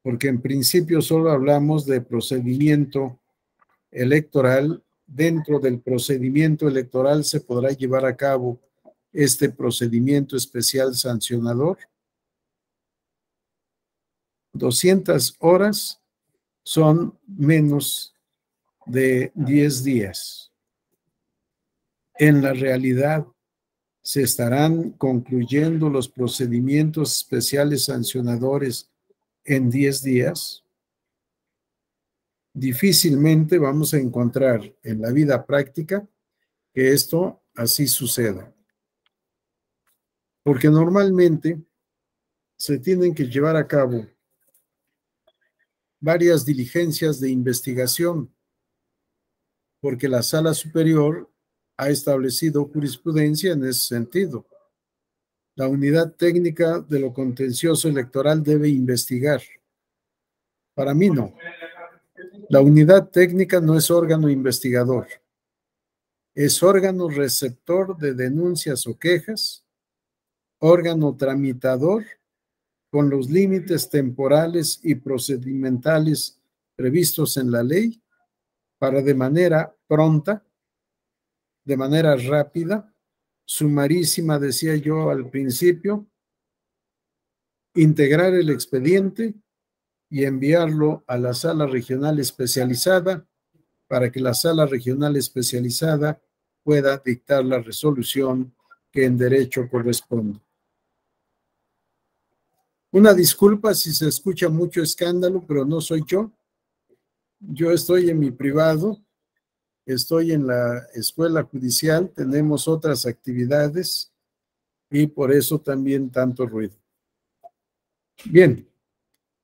Speaker 1: porque en principio solo hablamos de procedimiento electoral. Dentro del procedimiento electoral se podrá llevar a cabo este procedimiento especial sancionador. 200 horas son menos de 10 días. En la realidad, se estarán concluyendo los procedimientos especiales sancionadores en 10 días. Difícilmente vamos a encontrar en la vida práctica que esto así suceda. Porque normalmente se tienen que llevar a cabo varias diligencias de investigación, porque la Sala Superior ha establecido jurisprudencia en ese sentido. La unidad técnica de lo contencioso electoral debe investigar. Para mí no. La unidad técnica no es órgano investigador. Es órgano receptor de denuncias o quejas, órgano tramitador con los límites temporales y procedimentales previstos en la ley para de manera pronta, de manera rápida, sumarísima, decía yo al principio, integrar el expediente y enviarlo a la sala regional especializada para que la sala regional especializada pueda dictar la resolución que en derecho corresponde. Una disculpa si se escucha mucho escándalo, pero no soy yo. Yo estoy en mi privado, estoy en la escuela judicial, tenemos otras actividades y por eso también tanto ruido. Bien,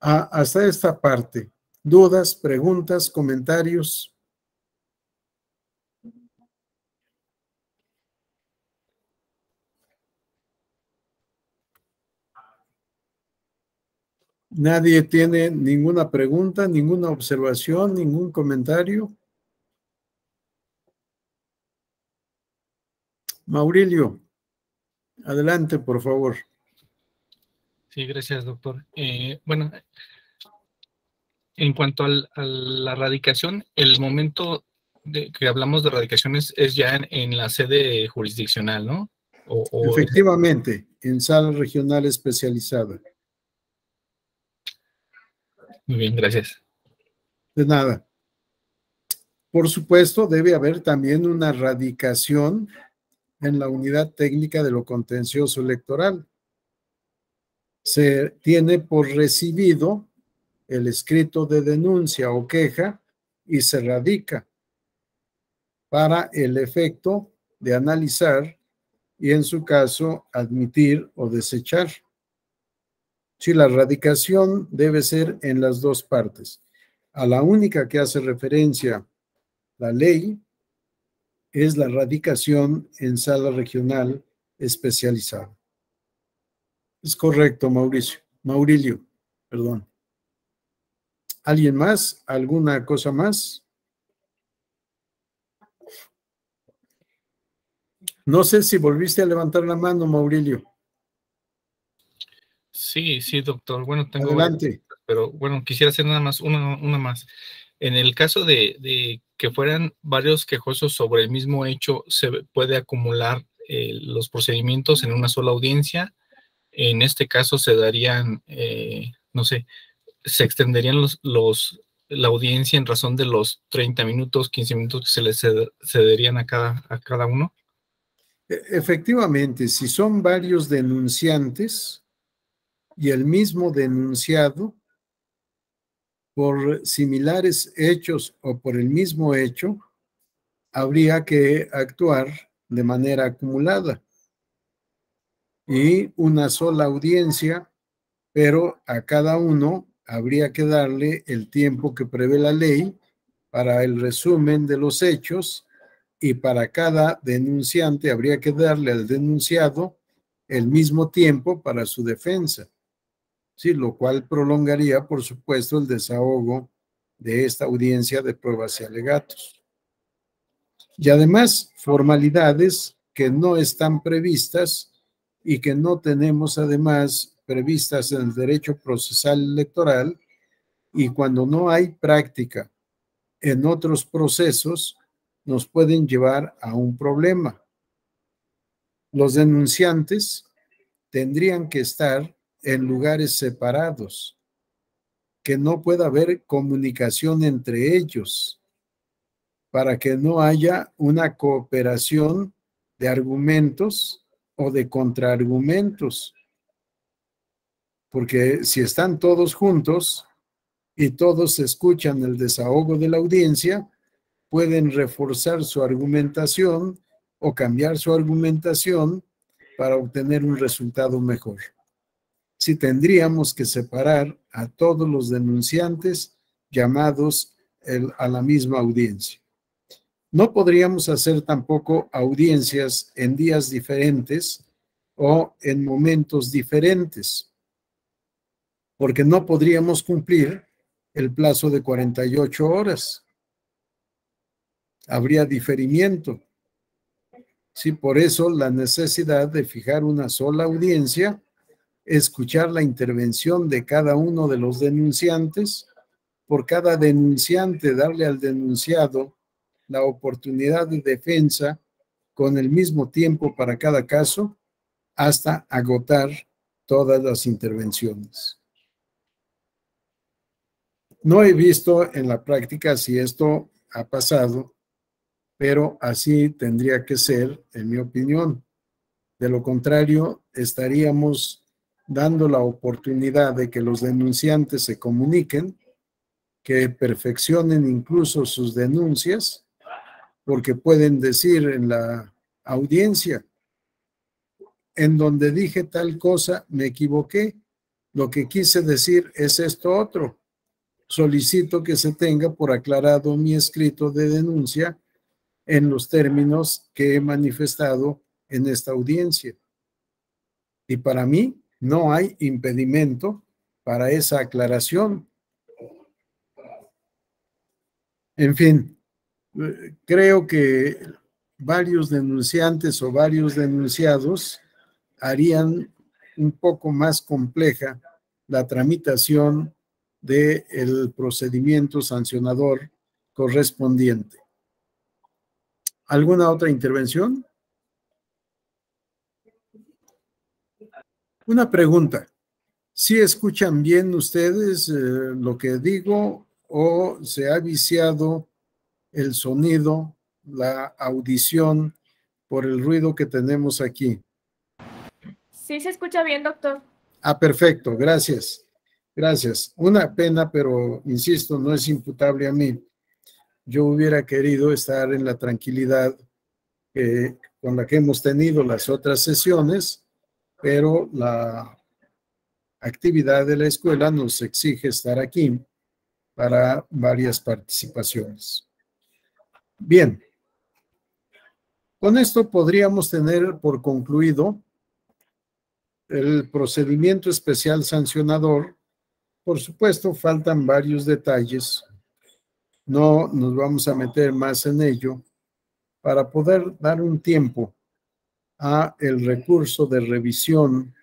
Speaker 1: hasta esta parte. ¿Dudas, preguntas, comentarios? ¿Nadie tiene ninguna pregunta, ninguna observación, ningún comentario? Maurilio, adelante, por favor.
Speaker 2: Sí, gracias, doctor. Bueno, en cuanto a la radicación, el momento de que hablamos de radicaciones es ya en la sede jurisdiccional, ¿no?
Speaker 1: Efectivamente, en sala regional especializada.
Speaker 2: Muy bien, gracias.
Speaker 1: De nada. Por supuesto, debe haber también una radicación en la unidad técnica de lo contencioso electoral. Se tiene por recibido el escrito de denuncia o queja y se radica para el efecto de analizar y, en su caso, admitir o desechar. Sí, la radicación debe ser en las dos partes. A la única que hace referencia la ley es la radicación en sala regional especializada. Es correcto, Maurilio, perdón. ¿Alguien más? ¿Alguna cosa más? No sé si volviste a levantar la mano, Maurilio.
Speaker 2: Sí, sí, doctor. Bueno, tengo varias,
Speaker 1: Adelante.
Speaker 2: pero bueno, quisiera hacer nada más, una más. En el caso de que fueran varios quejosos sobre el mismo hecho, ¿se puede acumular los procedimientos en una sola audiencia? En este caso se darían, no sé, se extenderían la audiencia en razón de los 30 minutos, 15 minutos que se les cederían a cada uno.
Speaker 1: Efectivamente, si son varios denunciantes y el mismo denunciado por similares hechos o por el mismo hecho, habría que actuar de manera acumulada y una sola audiencia, pero a cada uno habría que darle el tiempo que prevé la ley para el resumen de los hechos, y para cada denunciante habría que darle al denunciado el mismo tiempo para su defensa. Sí, lo cual prolongaría, por supuesto, el desahogo de esta audiencia de pruebas y alegatos. Y además, formalidades que no están previstas y que no tenemos además previstas en el derecho procesal electoral, y cuando no hay práctica en otros procesos, nos pueden llevar a un problema. Los denunciantes tendrían que estar en lugares separados, que no pueda haber comunicación entre ellos, para que no haya una cooperación de argumentos o de contraargumentos, porque si están todos juntos y todos escuchan el desahogo de la audiencia, pueden reforzar su argumentación o cambiar su argumentación para obtener un resultado mejor. Si tendríamos que separar a todos los denunciantes llamados a la misma audiencia. No podríamos hacer tampoco audiencias en días diferentes o en momentos diferentes, porque no podríamos cumplir el plazo de 48 horas. Habría diferimiento. Sí, por eso la necesidad de fijar una sola audiencia, escuchar la intervención de cada uno de los denunciantes, por cada denunciante darle al denunciado la oportunidad de defensa con el mismo tiempo para cada caso, hasta agotar todas las intervenciones. No he visto en la práctica si esto ha pasado, pero así tendría que ser, en mi opinión. De lo contrario, estaríamos dando la oportunidad de que los denunciantes se comuniquen, que perfeccionen incluso sus denuncias, porque pueden decir en la audiencia: en donde dije tal cosa me equivoqué, lo que quise decir es esto otro. solicito que se tenga por aclarado mi escrito de denuncia en los términos que he manifestado en esta audiencia. Y para mí no hay impedimento para esa aclaración. En fin, creo que varios denunciantes o varios denunciados harían un poco más compleja la tramitación del procedimiento sancionador correspondiente. ¿Alguna otra intervención? Una pregunta. ¿Sí escuchan bien ustedes lo que digo o se ha viciado el sonido, la audición por el ruido que tenemos aquí?
Speaker 3: Sí, se escucha bien, doctor.
Speaker 1: Ah, perfecto, gracias. Gracias. Una pena, pero insisto, no es imputable a mí. Yo hubiera querido estar en la tranquilidad con la que hemos tenido las otras sesiones, pero la actividad de la escuela nos exige estar aquí para varias participaciones. Bien, con esto podríamos tener por concluido el procedimiento especial sancionador. Por supuesto, faltan varios detalles. No nos vamos a meter más en ello para poder dar un tiempo a el recurso de revisión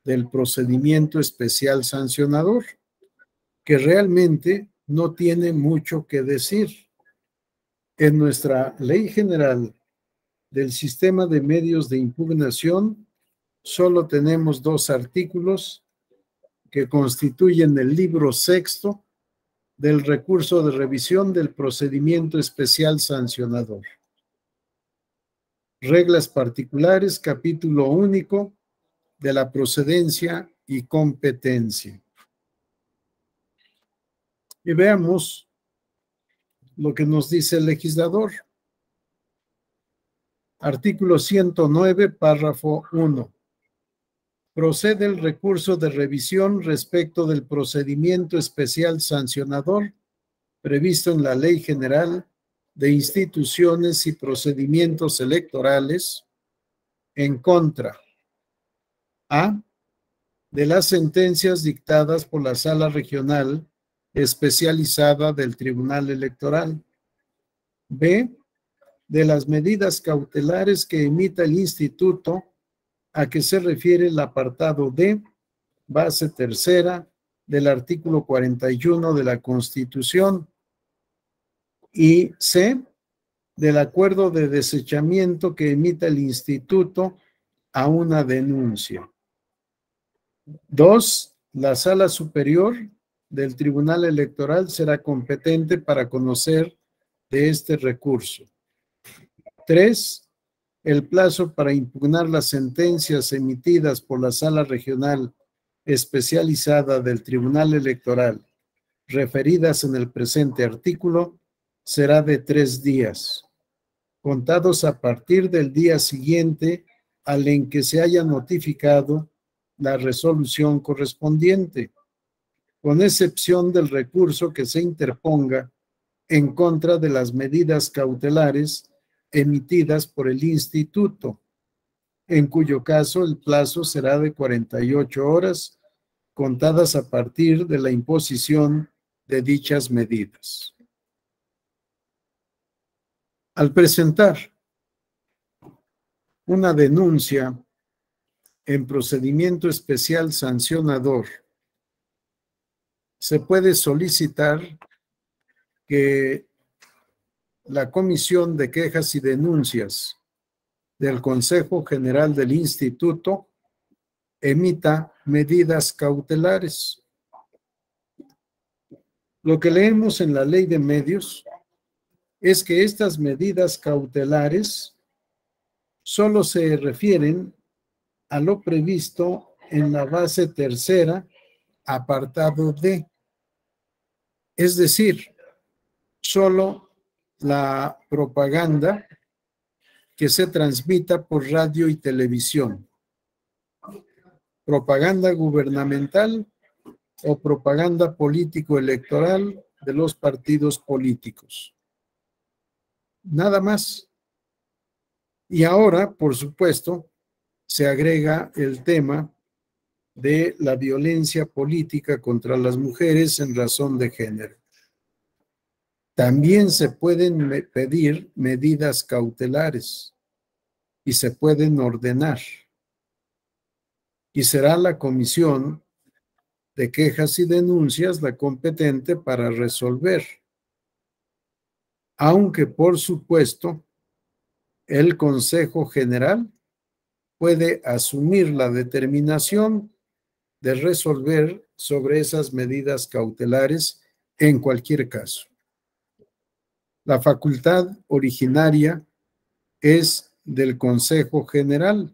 Speaker 1: del procedimiento especial sancionador, que realmente no tiene mucho que decir. En nuestra Ley General del Sistema de Medios de Impugnación, solo tenemos 2 artículos que constituyen el libro sexto del recurso de revisión del procedimiento especial sancionador. Reglas particulares, capítulo único de la procedencia y competencia. Y veamos lo que nos dice el legislador. Artículo 109, párrafo 1. Procede el recurso de revisión respecto del procedimiento especial sancionador previsto en la Ley General de Instituciones y Procedimientos Electorales en contra a. de las sentencias dictadas por la Sala Regional Especializada del Tribunal Electoral. B. de las medidas cautelares que emita el Instituto a que se refiere el apartado D, base tercera del artículo 41 de la Constitución, y C, del acuerdo de desechamiento que emita el Instituto a una denuncia. 2. La Sala Superior del Tribunal Electoral será competente para conocer de este recurso. 3. El plazo para impugnar las sentencias emitidas por la Sala Regional Especializada del Tribunal Electoral referidas en el presente artículo será de 3 días, contados a partir del día siguiente al en que se haya notificado la resolución correspondiente, con excepción del recurso que se interponga en contra de las medidas cautelares emitidas por el Instituto, en cuyo caso el plazo será de 48 horas, contadas a partir de la imposición de dichas medidas. Al presentar una denuncia en procedimiento especial sancionador, se puede solicitar que la Comisión de Quejas y Denuncias del Consejo General del Instituto emita medidas cautelares. Lo que leemos en la Ley de Medios es que estas medidas cautelares solo se refieren a lo previsto en la base tercera, apartado D. Es decir, solo la propaganda que se transmita por radio y televisión. Propaganda gubernamental o propaganda político-electoral de los partidos políticos. Nada más. Y ahora, por supuesto, se agrega el tema de la violencia política contra las mujeres en razón de género. También se pueden pedir medidas cautelares y se pueden ordenar. Y será la Comisión de Quejas y Denuncias la competente para resolver. Aunque, por supuesto, el Consejo General puede asumir la determinación de resolver sobre esas medidas cautelares en cualquier caso. La facultad originaria es del Consejo General.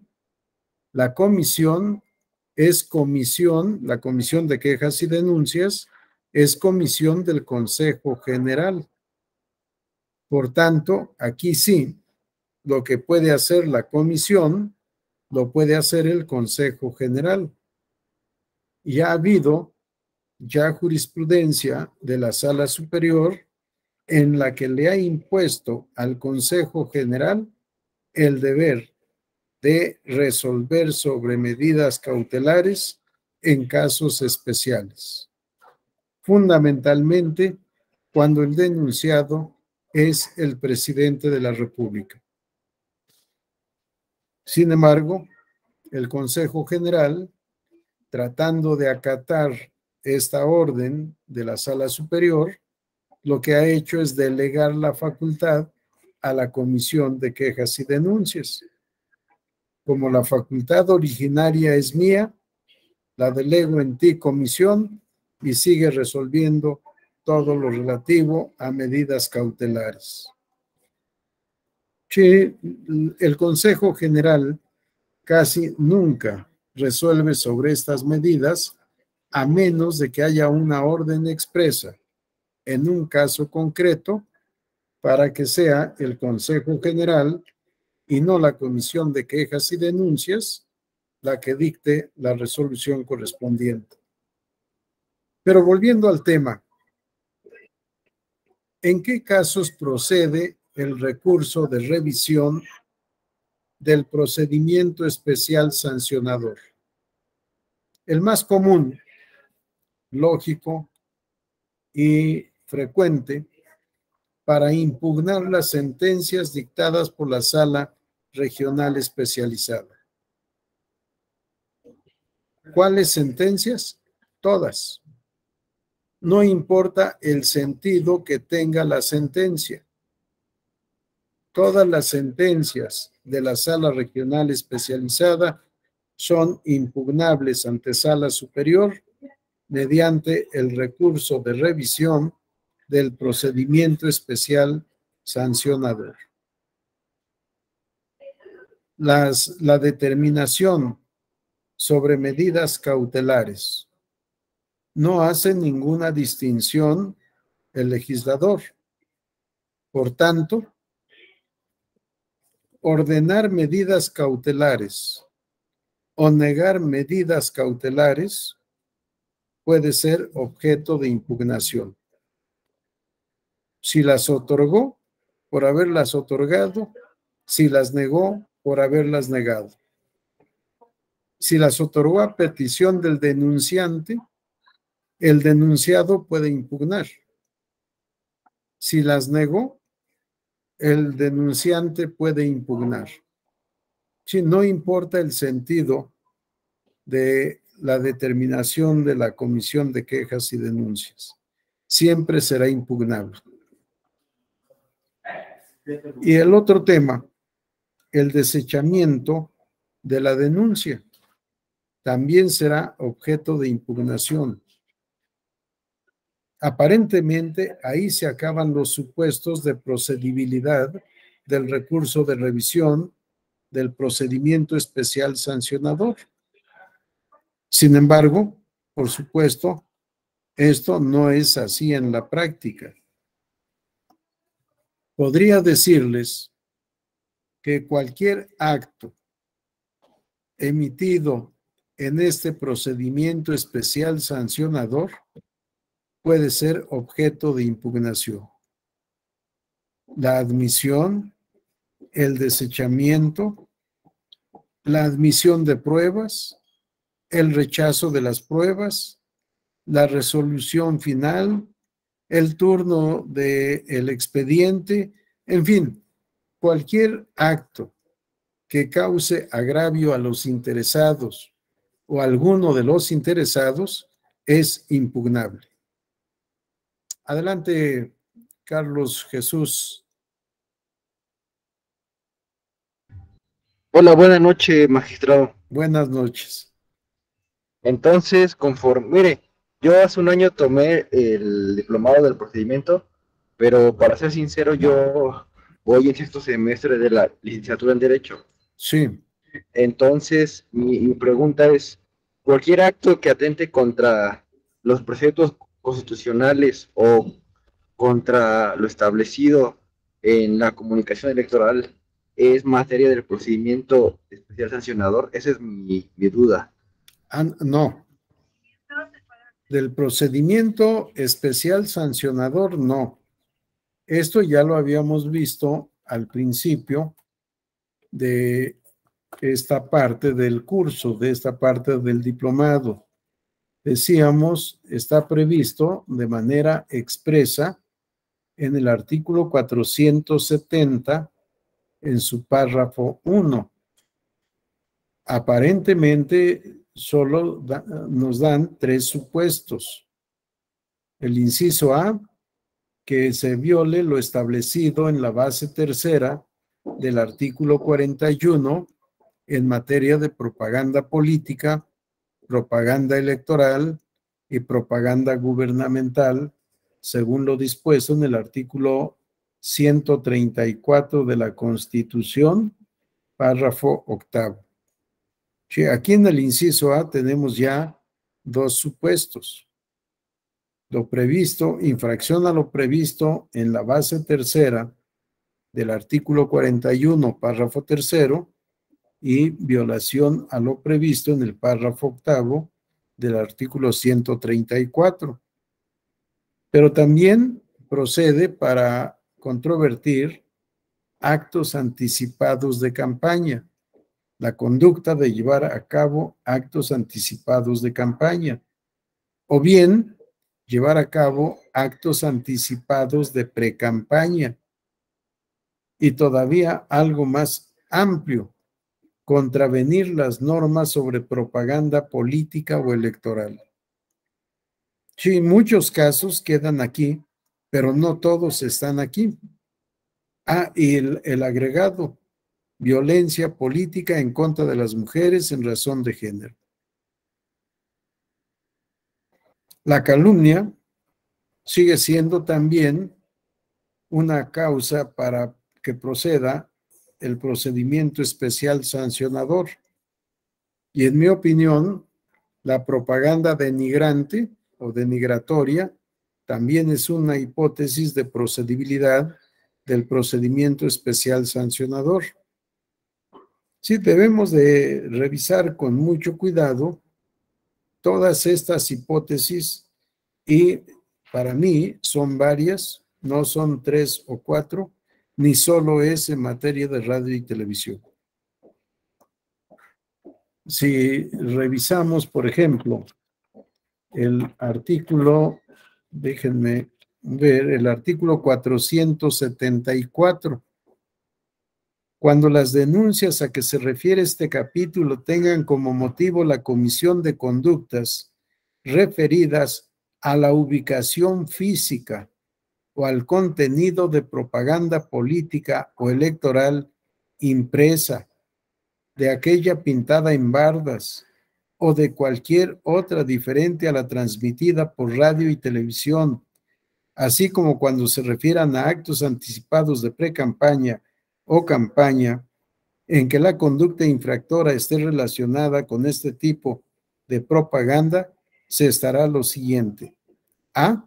Speaker 1: La comisión es comisión, la Comisión de Quejas y Denuncias es comisión del Consejo General. Por tanto, aquí sí, lo que puede hacer la comisión, lo puede hacer el Consejo General. Y ha habido ya jurisprudencia de la Sala Superior en la que le ha impuesto al Consejo General el deber de resolver sobre medidas cautelares en casos especiales, fundamentalmente cuando el denunciado es el presidente de la República. Sin embargo, el Consejo General, tratando de acatar esta orden de la Sala Superior, lo que ha hecho es delegar la facultad a la Comisión de Quejas y Denuncias. Como la facultad originaria es mía, la delego en ti, comisión, y sigue resolviendo todo lo relativo a medidas cautelares. Sí, el Consejo General casi nunca resuelve sobre estas medidas a menos de que haya una orden expresa en un caso concreto para que sea el Consejo General y no la Comisión de Quejas y Denuncias la que dicte la resolución correspondiente. Pero volviendo al tema, ¿en qué casos procede el recurso de revisión del procedimiento especial sancionador? El más común, lógico y frecuente para impugnar las sentencias dictadas por la Sala Regional Especializada. ¿Cuáles sentencias? Todas. No importa el sentido que tenga la sentencia. Todas las sentencias de la Sala Regional Especializada son impugnables ante Sala Superior mediante el recurso de revisión del procedimiento especial sancionador. La determinación sobre medidas cautelares no hace ninguna distinción el legislador. Por tanto, ordenar medidas cautelares o negar medidas cautelares puede ser objeto de impugnación. Si las otorgó, por haberlas otorgado; si las negó, por haberlas negado. Si las otorgó a petición del denunciante, el denunciado puede impugnar. Si las negó, el denunciante puede impugnar. Si no importa el sentido de la determinación de la Comisión de Quejas y Denuncias, siempre será impugnable. Y el otro tema, el desechamiento de la denuncia, también será objeto de impugnación. Aparentemente, ahí se acaban los supuestos de procedibilidad del recurso de revisión del procedimiento especial sancionador. Sin embargo, por supuesto, esto no es así en la práctica. Podría decirles que cualquier acto emitido en este procedimiento especial sancionador puede ser objeto de impugnación. La admisión, el desechamiento, la admisión de pruebas, el rechazo de las pruebas, la resolución final, el turno del expediente, en fin, cualquier acto que cause agravio a los interesados o a alguno de los interesados es impugnable. Adelante, Carlos Jesús.
Speaker 4: Hola, buenas noches, magistrado.
Speaker 1: Buenas noches.
Speaker 4: Entonces, mire, yo hace un año tomé el diplomado del procedimiento, pero para ser sincero, yo voy en sexto semestre de la licenciatura en Derecho.
Speaker 1: Sí.
Speaker 4: Entonces, mi pregunta es, ¿cualquier acto que atente contra los preceptos constitucionales o contra lo establecido en la comunicación electoral es materia del procedimiento especial sancionador? Esa es mi duda.
Speaker 1: No. Del procedimiento especial sancionador, no. Esto ya lo habíamos visto al principio de esta parte del curso, de esta parte del diplomado. Decíamos, está previsto de manera expresa en el artículo 470, en su párrafo 1. Aparentemente, solo nos dan 3 supuestos. El inciso A, que se viole lo establecido en la base tercera del artículo 41 en materia de propaganda política, propaganda electoral y propaganda gubernamental, según lo dispuesto en el artículo 134 de la Constitución, párrafo 8. Sí, aquí en el inciso A tenemos ya 2 supuestos. Lo previsto, infracción a lo previsto en la base tercera del artículo 41, párrafo 3, y violación a lo previsto en el párrafo 8 del artículo 134. Pero también procede para controvertir actos anticipados de campaña, la conducta de llevar a cabo actos anticipados de campaña, o bien llevar a cabo actos anticipados de precampaña, y todavía algo más amplio, contravenir las normas sobre propaganda política o electoral. Sí, muchos casos quedan aquí, pero no todos están aquí. Y el agregado, violencia política en contra de las mujeres en razón de género. La calumnia sigue siendo también una causa para que proceda el procedimiento especial sancionador. Y en mi opinión, la propaganda denigrante o denigratoria también es una hipótesis de procedibilidad del procedimiento especial sancionador. Sí, debemos de revisar con mucho cuidado todas estas hipótesis, y para mí son varias, no son 3 o 4, ni solo es en materia de radio y televisión. Si revisamos, por ejemplo, el artículo, déjenme ver, el artículo 474, cuando las denuncias a que se refiere este capítulo tengan como motivo la comisión de conductas referidas a la ubicación física o al contenido de propaganda política o electoral impresa, de aquella pintada en bardas o de cualquier otra diferente a la transmitida por radio y televisión, así como cuando se refieran a actos anticipados de precampaña o campaña en que la conducta infractora esté relacionada con este tipo de propaganda, se estará lo siguiente. A.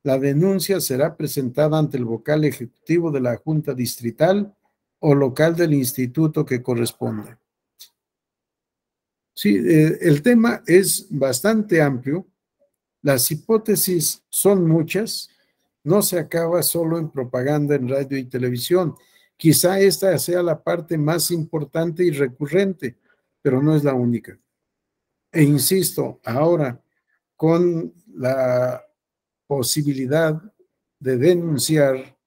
Speaker 1: La denuncia será presentada ante el vocal ejecutivo de la Junta Distrital o local del instituto que corresponda. Sí, el tema es bastante amplio. Las hipótesis son muchas. No se acaba solo en propaganda en radio y televisión. Quizá esta sea la parte más importante y recurrente, pero no es la única. E insisto, ahora con la posibilidad de denunciar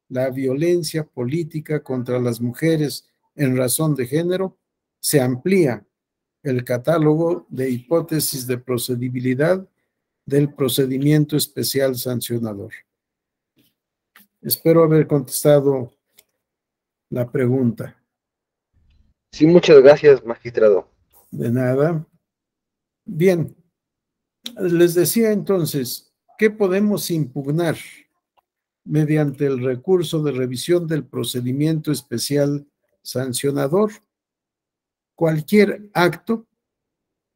Speaker 1: la violencia política contra las mujeres en razón de género, se amplía el catálogo de hipótesis de procedibilidad del procedimiento especial sancionador. Espero haber contestado la pregunta.
Speaker 4: Sí, muchas gracias, magistrado.
Speaker 1: De nada. Bien, les decía entonces, ¿qué podemos impugnar mediante el recurso de revisión del procedimiento especial sancionador? Cualquier acto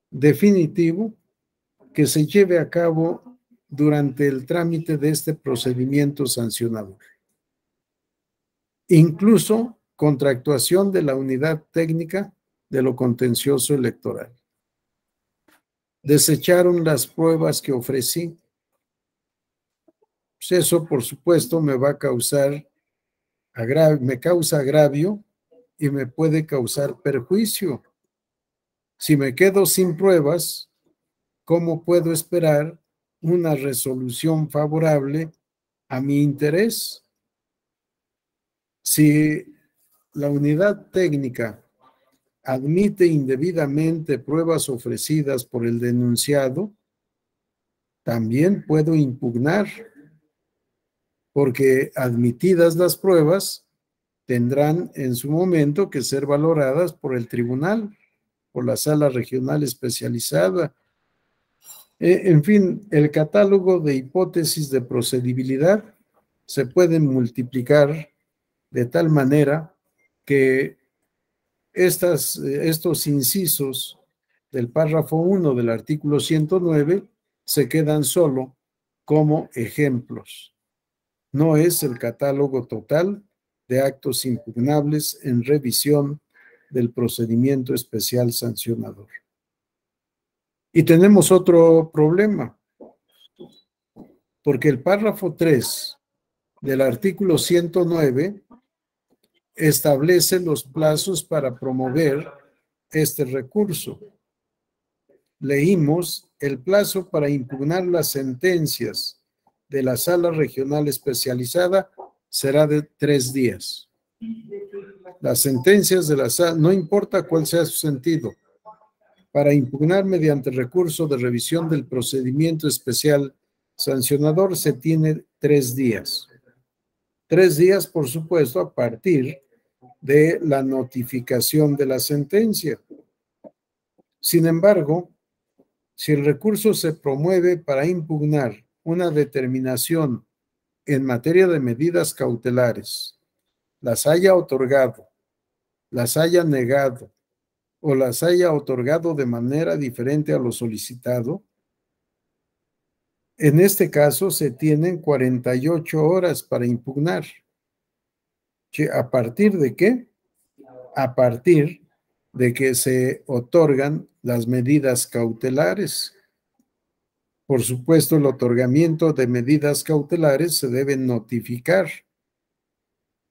Speaker 1: definitivo que se lleve a cabo durante el trámite de este procedimiento sancionador, incluso contractuación de la unidad técnica de lo contencioso electoral. Desecharon las pruebas que ofrecí. Pues eso, por supuesto, me va a causar me causa agravio y me puede causar perjuicio. Si me quedo sin pruebas, ¿cómo puedo esperar una resolución favorable a mi interés? Si la unidad técnica admite indebidamente pruebas ofrecidas por el denunciado, también puedo impugnar, porque admitidas las pruebas, tendrán en su momento que ser valoradas por el tribunal, por la sala regional especializada. En fin, el catálogo de hipótesis de procedibilidad se pueden multiplicar de tal manera que estos incisos del párrafo 1 del artículo 109 se quedan solo como ejemplos. No es el catálogo total de actos impugnables en revisión del procedimiento especial sancionador. Y tenemos otro problema, porque el párrafo 3 del artículo 109 establece los plazos para promover este recurso. Leímos: el plazo para impugnar las sentencias de la sala regional especializada será de 3 días. Las sentencias de la sala, no importa cuál sea su sentido, para impugnar mediante recurso de revisión del procedimiento especial sancionador se tiene 3 días. 3 días, por supuesto, a partir de la notificación de la sentencia. Sin embargo, si el recurso se promueve para impugnar una determinación en materia de medidas cautelares, las haya otorgado, las haya negado o las haya otorgado de manera diferente a lo solicitado, en este caso se tienen 48 horas para impugnar. ¿A partir de qué? A partir de que se otorgan las medidas cautelares. Por supuesto, el otorgamiento de medidas cautelares se debe notificar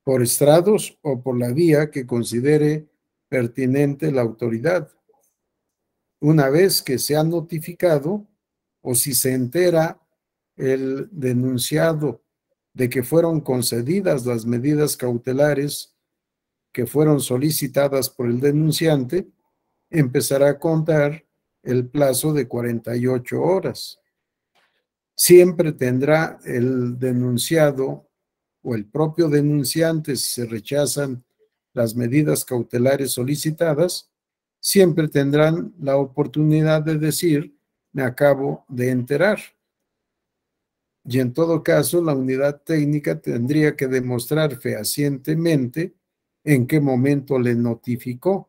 Speaker 1: por estrados o por la vía que considere pertinente la autoridad. Una vez que se ha notificado, o si se entera el denunciado de que fueron concedidas las medidas cautelares que fueron solicitadas por el denunciante, empezará a contar el plazo de 48 horas. Siempre tendrá el denunciado o el propio denunciante, si se rechazan las medidas cautelares solicitadas, siempre tendrán la oportunidad de decir: me acabo de enterar. Y en todo caso, la unidad técnica tendría que demostrar fehacientemente en qué momento le notificó,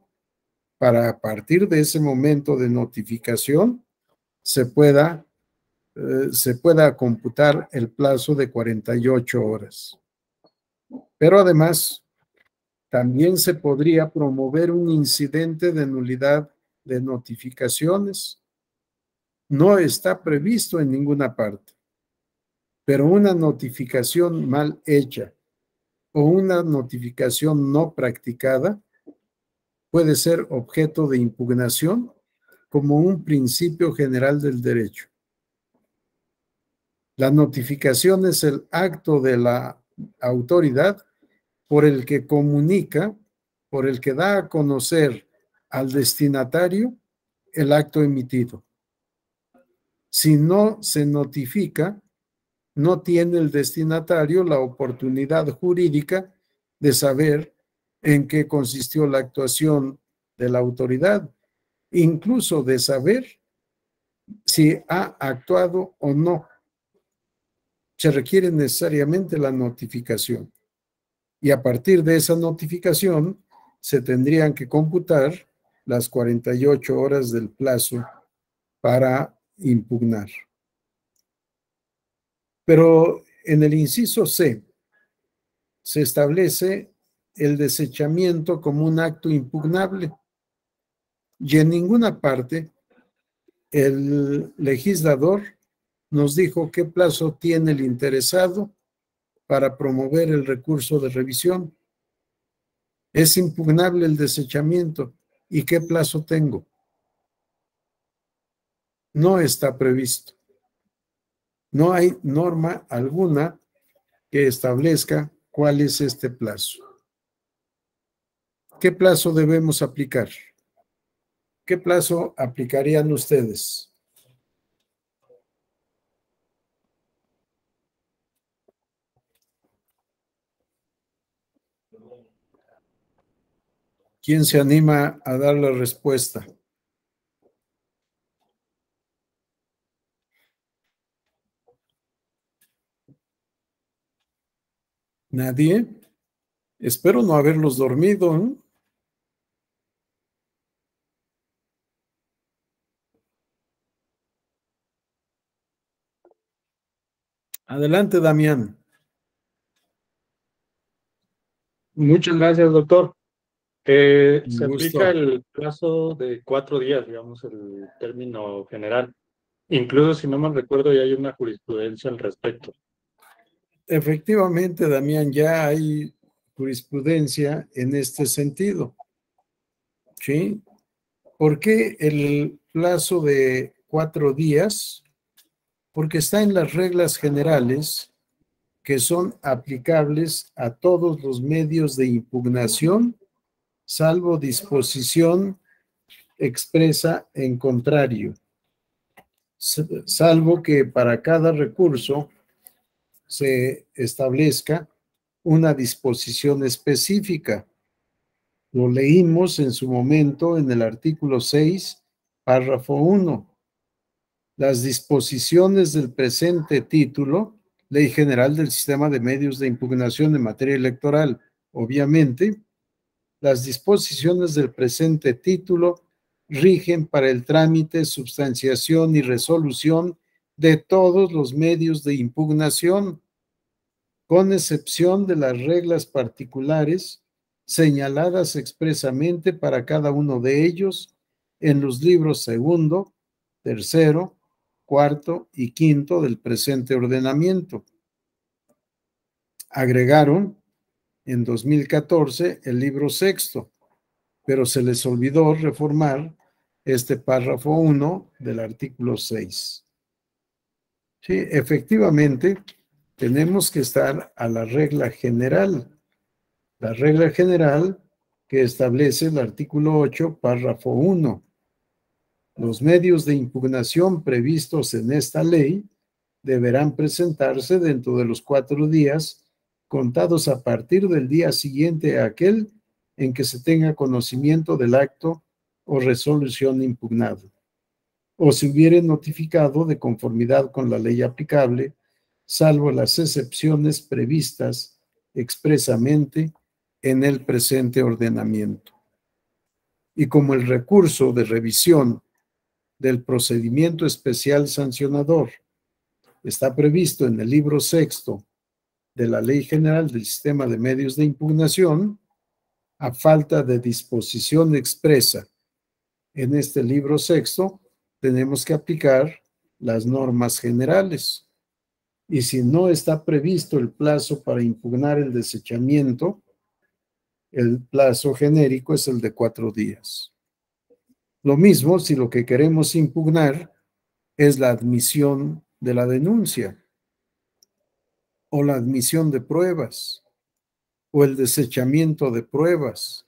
Speaker 1: para a partir de ese momento de notificación se pueda computar el plazo de 48 horas. Pero además, también se podría promover un incidente de nulidad de notificaciones. No está previsto en ninguna parte. Pero una notificación mal hecha o una notificación no practicada puede ser objeto de impugnación como un principio general del derecho. La notificación es el acto de la autoridad por el que comunica, por el que da a conocer al destinatario el acto emitido. Si no se notifica, no tiene el destinatario la oportunidad jurídica de saber en qué consistió la actuación de la autoridad, incluso de saber si ha actuado o no. Se requiere necesariamente la notificación. Y a partir de esa notificación se tendrían que computar las 48 horas del plazo para impugnar. Pero en el inciso C se establece el desechamiento como un acto impugnable y en ninguna parte el legislador nos dijo qué plazo tiene el interesado para promover el recurso de revisión. Es impugnable el desechamiento. ¿Y qué plazo tengo? No está previsto. No hay norma alguna que establezca cuál es este plazo. ¿Qué plazo debemos aplicar? ¿Qué plazo aplicarían ustedes? ¿Quién se anima a dar la respuesta? ¿Nadie? Espero no haberlos dormido, ¿eh? Adelante, Damián.
Speaker 5: Muchas gracias, doctor. Se
Speaker 1: Un gusto.
Speaker 5: aplica el plazo de 4 días, digamos, el término general. Incluso, si no mal recuerdo, ya hay una jurisprudencia al respecto.
Speaker 1: Efectivamente, Damián, ya hay jurisprudencia en este sentido. ¿Sí? ¿Por qué el plazo de 4 días? Porque está en las reglas generales que son aplicables a todos los medios de impugnación, salvo disposición expresa en contrario, salvo que para cada recurso se establezca una disposición específica. Lo leímos en su momento en el artículo 6, párrafo 1. Las disposiciones del presente título, Ley General del Sistema de Medios de Impugnación en materia electoral, obviamente, las disposiciones del presente título rigen para el trámite, substanciación y resolución de todos los medios de impugnación, con excepción de las reglas particulares señaladas expresamente para cada uno de ellos en los libros segundo, tercero, cuarto y quinto del presente ordenamiento. Agregaron en 2014 el libro sexto, pero se les olvidó reformar este párrafo 1 del artículo 6. Sí, efectivamente, tenemos que estar a la regla general. La regla general que establece el artículo 8, párrafo 1. Los medios de impugnación previstos en esta ley deberán presentarse dentro de los 4 días contados a partir del día siguiente a aquel en que se tenga conocimiento del acto o resolución impugnado, o se hubiere notificado de conformidad con la ley aplicable, salvo las excepciones previstas expresamente en el presente ordenamiento. Y como el recurso de revisión del procedimiento especial sancionador está previsto en el libro sexto de la Ley General del Sistema de Medios de Impugnación, a falta de disposición expresa en este libro sexto, tenemos que aplicar las normas generales. Y si no está previsto el plazo para impugnar el desechamiento, el plazo genérico es el de 4 días. Lo mismo si lo que queremos impugnar es la admisión de la denuncia, o la admisión de pruebas, o el desechamiento de pruebas,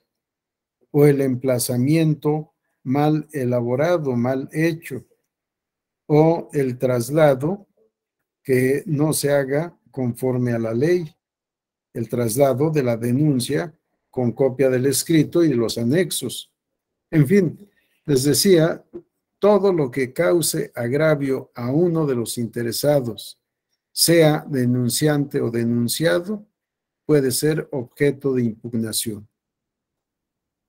Speaker 1: o el emplazamiento mal elaborado, mal hecho, o el traslado que no se haga conforme a la ley, el traslado de la denuncia con copia del escrito y los anexos. En fin, les decía, todo lo que cause agravio a uno de los interesados, sea denunciante o denunciado, puede ser objeto de impugnación.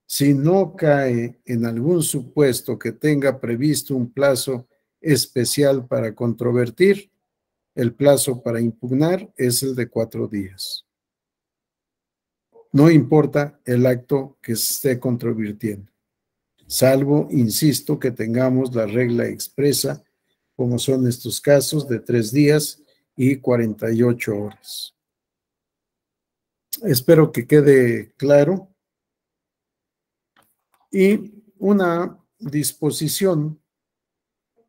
Speaker 1: Si no cae en algún supuesto que tenga previsto un plazo especial para controvertir, el plazo para impugnar es el de 4 días. No importa el acto que se esté controvirtiendo, salvo, insisto, que tengamos la regla expresa, como son estos casos de 3 días y 48 horas. Espero que quede claro. Y una disposición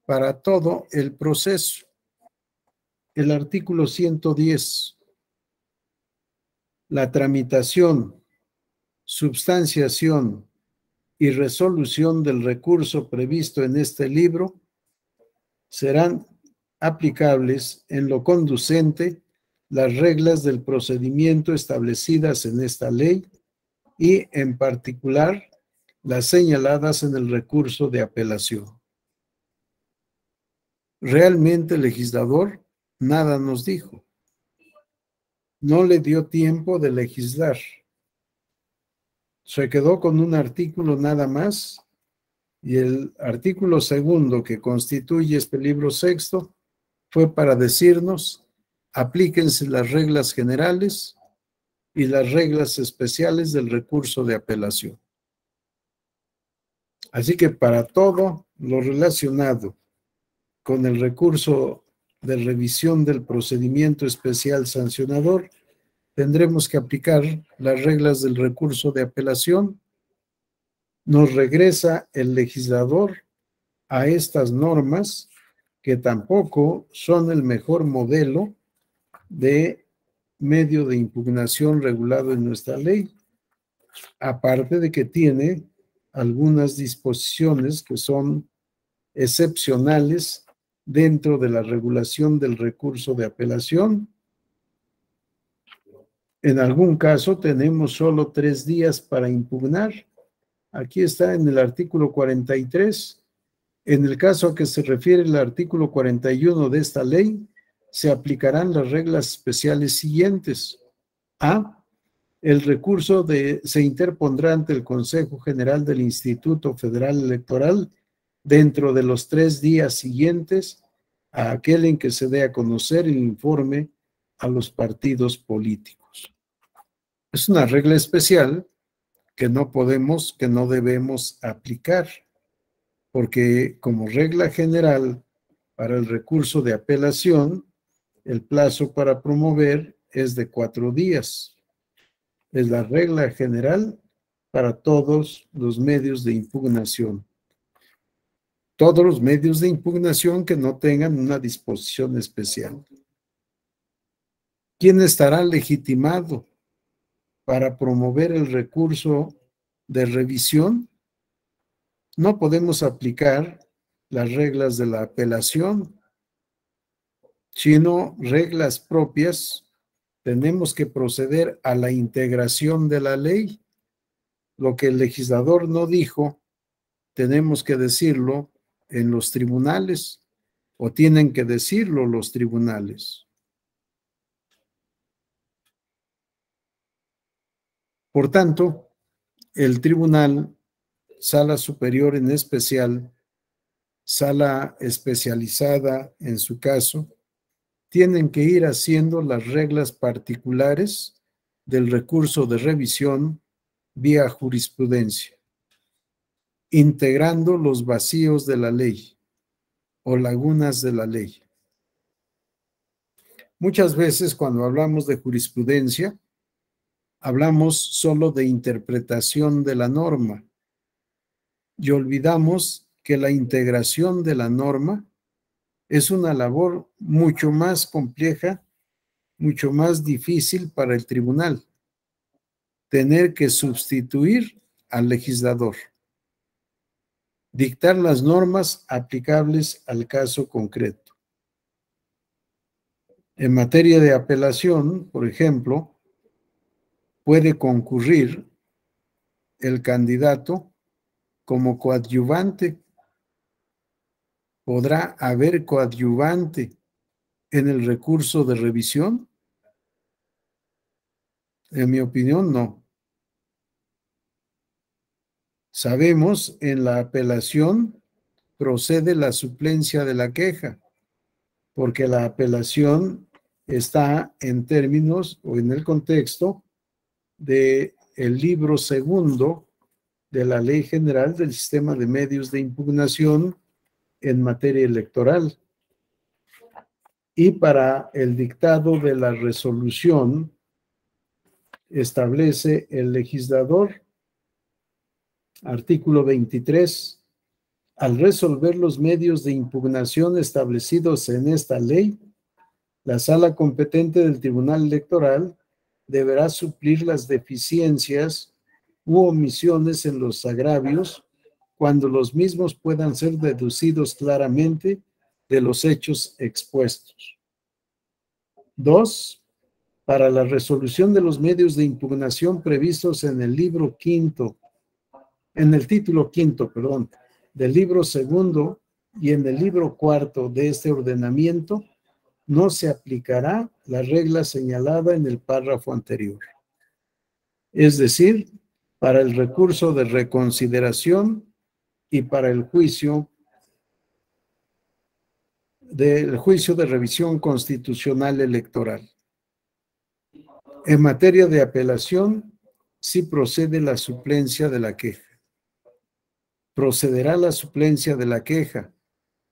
Speaker 1: para todo el proceso. El artículo 110. La tramitación, substanciación y resolución del recurso previsto en este libro serán aplicables en lo conducente las reglas del procedimiento establecidas en esta ley y, en particular, las señaladas en el recurso de apelación. Realmente el legislador nada nos dijo. No le dio tiempo de legislar. Se quedó con un artículo nada más, y el artículo segundo que constituye este libro sexto fue para decirnos: aplíquense las reglas generales y las reglas especiales del recurso de apelación. Así que para todo lo relacionado con el recurso de revisión del procedimiento especial sancionador, tendremos que aplicar las reglas del recurso de apelación. Nos regresa el legislador a estas normas, que tampoco son el mejor modelo de medio de impugnación regulado en nuestra ley, aparte de que tiene algunas disposiciones que son excepcionales dentro de la regulación del recurso de apelación. En algún caso tenemos solo 3 días para impugnar. Aquí está en el artículo 43. En el caso a que se refiere el artículo 41 de esta ley, se aplicarán las reglas especiales siguientes. A. El recurso se interpondrá ante el Consejo General del Instituto Federal Electoral dentro de los 3 días siguientes a aquel en que se dé a conocer el informe a los partidos políticos. Es una regla especial que no debemos aplicar, porque como regla general para el recurso de apelación, el plazo para promover es de 4 días. Es la regla general para todos los medios de impugnación. Todos los medios de impugnación que no tengan una disposición especial. ¿Quién estará legitimado para promover el recurso de revisión? No podemos aplicar las reglas de la apelación, sino reglas propias. Tenemos que proceder a la integración de la ley. Lo que el legislador no dijo, tenemos que decirlo en los tribunales, o tienen que decirlo los tribunales. Por tanto, el tribunal, sala superior en especial, sala especializada en su caso, tienen que ir haciendo las reglas particulares del recurso de revisión vía jurisprudencia. integrando los vacíos de la ley o lagunas de la ley. Muchas veces cuando hablamos de jurisprudencia, hablamos solo de interpretación de la norma y olvidamos que la integración de la norma es una labor mucho más compleja, mucho más difícil para el tribunal. Tener que sustituir al legislador, dictar las normas aplicables al caso concreto. En materia de apelación, por ejemplo, puede concurrir el candidato como coadyuvante. ¿Podrá haber coadyuvante en el recurso de revisión? En mi opinión, no. Sabemos, en la apelación procede la suplencia de la queja, porque la apelación está en términos o en el contexto del libro segundo de la Ley General del Sistema de Medios de Impugnación en materia electoral. Y para el dictado de la resolución establece el legislador, artículo 23, al resolver los medios de impugnación establecidos en esta ley, la sala competente del Tribunal Electoral deberá suplir las deficiencias u omisiones en los agravios cuando los mismos puedan ser deducidos claramente de los hechos expuestos. 2. Para la resolución de los medios de impugnación previstos en el libro quinto, en el título quinto, perdón, del libro segundo y en el libro cuarto de este ordenamiento, no se aplicará la regla señalada en el párrafo anterior. Es decir, para el recurso de reconsideración y para el juicio de revisión constitucional electoral. En materia de apelación, sí procede la suplencia de la queja. Procederá la suplencia de la queja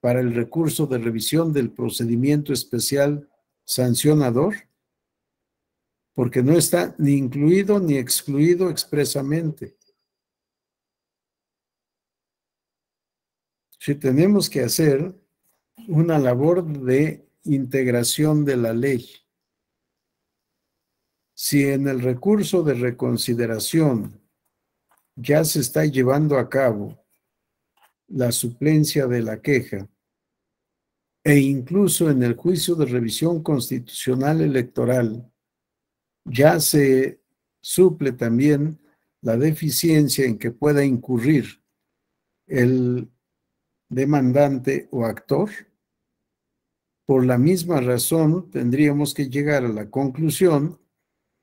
Speaker 1: para el recurso de revisión del procedimiento especial sancionador, porque no está ni incluido ni excluido expresamente. Si tenemos que hacer una labor de integración de la ley, si en el recurso de reconsideración ya se está llevando a cabo la suplencia de la queja, e incluso en el juicio de revisión constitucional electoral ya se suple también la deficiencia en que pueda incurrir el demandante o actor, por la misma razón tendríamos que llegar a la conclusión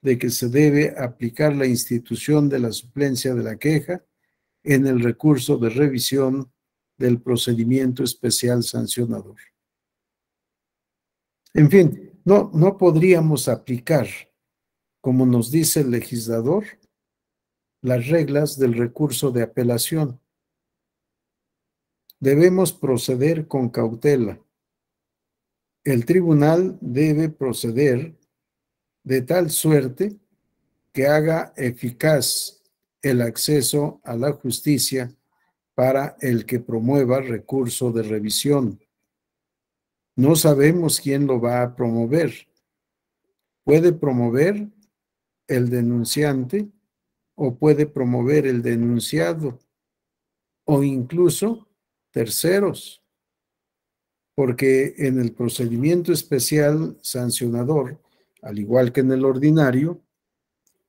Speaker 1: de que se debe aplicar la institución de la suplencia de la queja en el recurso de revisión del procedimiento especial sancionador. En fin, no podríamos aplicar, como nos dice el legislador, las reglas del recurso de apelación. Debemos proceder con cautela. El tribunal debe proceder de tal suerte que haga eficaz el acceso a la justicia para el que promueva recurso de revisión. No sabemos quién lo va a promover. Puede promover el denunciante o puede promover el denunciado o incluso terceros, porque en el procedimiento especial sancionador, al igual que en el ordinario,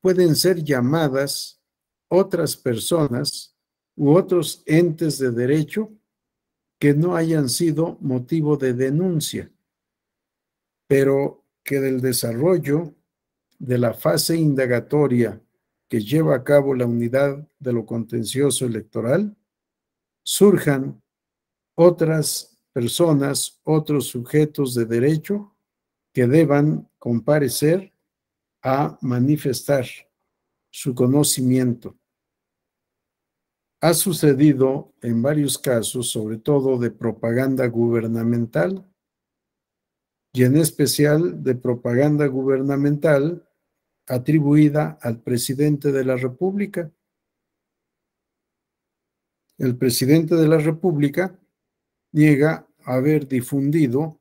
Speaker 1: pueden ser llamadas otras personas u otros entes de derecho que no hayan sido motivo de denuncia, pero que del desarrollo de la fase indagatoria que lleva a cabo la unidad de lo contencioso electoral, surjan otras personas, otros sujetos de derecho que deban comparecer a manifestar su conocimiento. Ha sucedido en varios casos, sobre todo de propaganda gubernamental, y en especial de propaganda gubernamental atribuida al presidente de la República. El presidente de la República niega haber difundido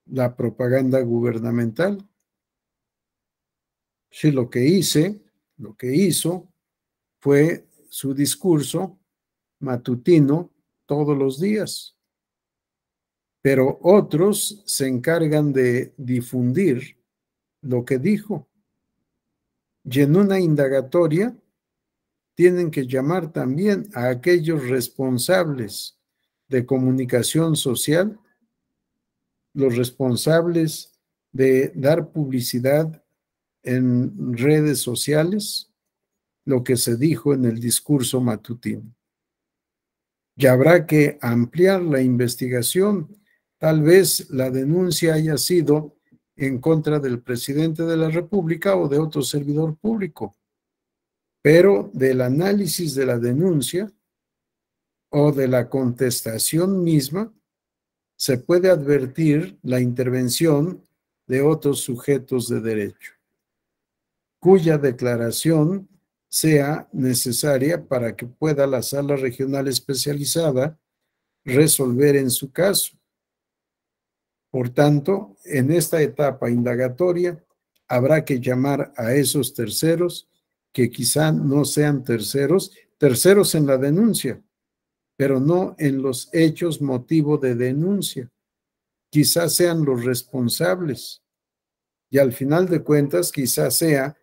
Speaker 1: la propaganda gubernamental. Sí, lo que hizo fue su discurso matutino todos los días, pero otros se encargan de difundir lo que dijo. Y en una indagatoria tienen que llamar también a aquellos responsables de comunicación social, los responsables de dar publicidad en redes sociales, lo que se dijo en el discurso matutino. Y habrá que ampliar la investigación. Tal vez la denuncia haya sido en contra del presidente de la República o de otro servidor público, pero del análisis de la denuncia o de la contestación misma se puede advertir la intervención de otros sujetos de derecho, cuya declaración sea necesaria para que pueda la sala regional especializada resolver en su caso. Por tanto, en esta etapa indagatoria habrá que llamar a esos terceros que quizá no sean terceros en la denuncia, pero no en los hechos motivo de denuncia. Quizás sean los responsables y al final de cuentas quizás sea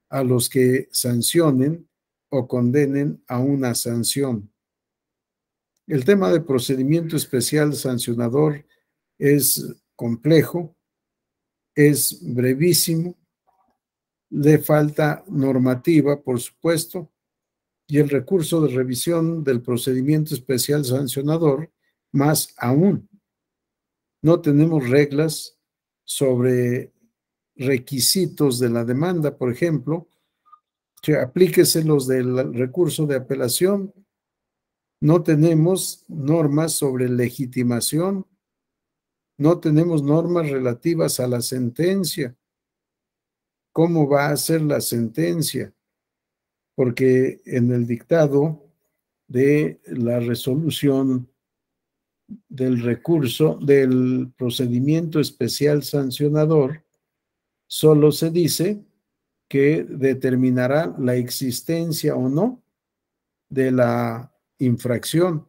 Speaker 1: a los que sancionen o condenen a una sanción. El tema de procedimiento especial sancionador es complejo, es brevísimo, le falta normativa, por supuesto, y el recurso de revisión del procedimiento especial sancionador, más aún. No tenemos reglas sobre requisitos de la demanda, por ejemplo, que aplíquese los del recurso de apelación. No tenemos normas sobre legitimación, no tenemos normas relativas a la sentencia. ¿Cómo va a ser la sentencia? Porque en el dictado de la resolución del recurso del procedimiento especial sancionador, solo se dice que determinará la existencia o no de la infracción,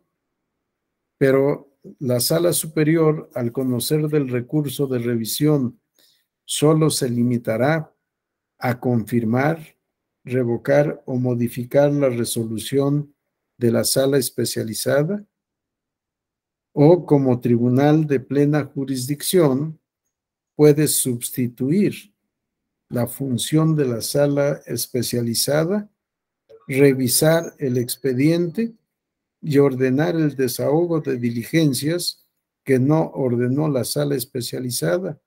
Speaker 1: pero la sala superior, al conocer del recurso de revisión, solo se limitará a confirmar, revocar o modificar la resolución de la sala especializada, o como tribunal de plena jurisdicción puede sustituir la función de la sala especializada, revisar el expediente y ordenar el desahogo de diligencias que no ordenó la sala especializada.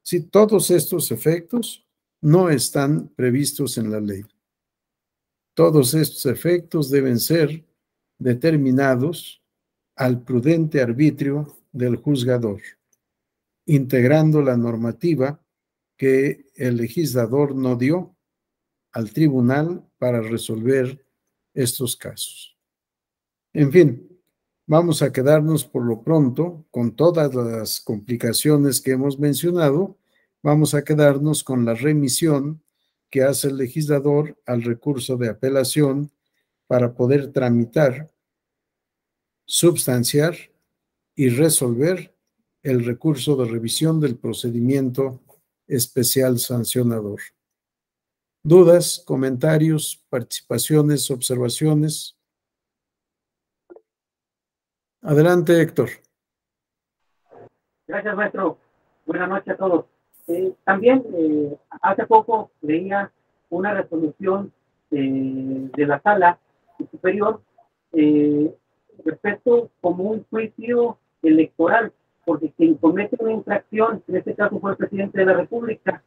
Speaker 1: Si todos estos efectos no están previstos en la ley. Todos estos efectos deben ser determinados al prudente arbitrio del juzgador, integrando la normativa que el legislador no dio al tribunal para resolver estos casos. En fin, vamos a quedarnos por lo pronto con todas las complicaciones que hemos mencionado. Vamos a quedarnos con la remisión que hace el legislador al recurso de apelación para poder tramitar, substanciar y resolver el recurso de revisión del procedimiento especial sancionador. ¿Dudas, comentarios, participaciones, observaciones? Adelante, Héctor.
Speaker 6: Gracias, maestro. Buenas noches a todos. También hace poco leía una resolución de la Sala Superior respecto como un juicio electoral, porque quien comete una infracción, en este caso fue el presidente de la República,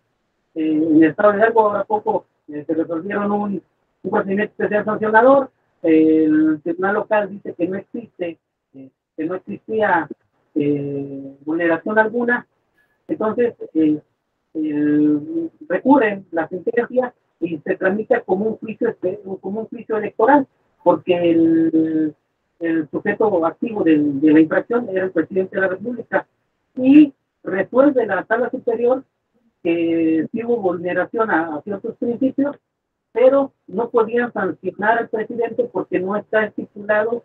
Speaker 6: en el estado de Hidalgo, ahora poco se resolvieron un procedimiento especial sancionador, el tribunal local dice que no existe, que no existía vulneración alguna, entonces recurren la sentencia y se tramita como un juicio electoral, porque el sujeto activo de la infracción era el presidente de la República, y resuelve la sala superior que sí hubo vulneración a ciertos principios, pero no podían sancionar al presidente porque no está estipulado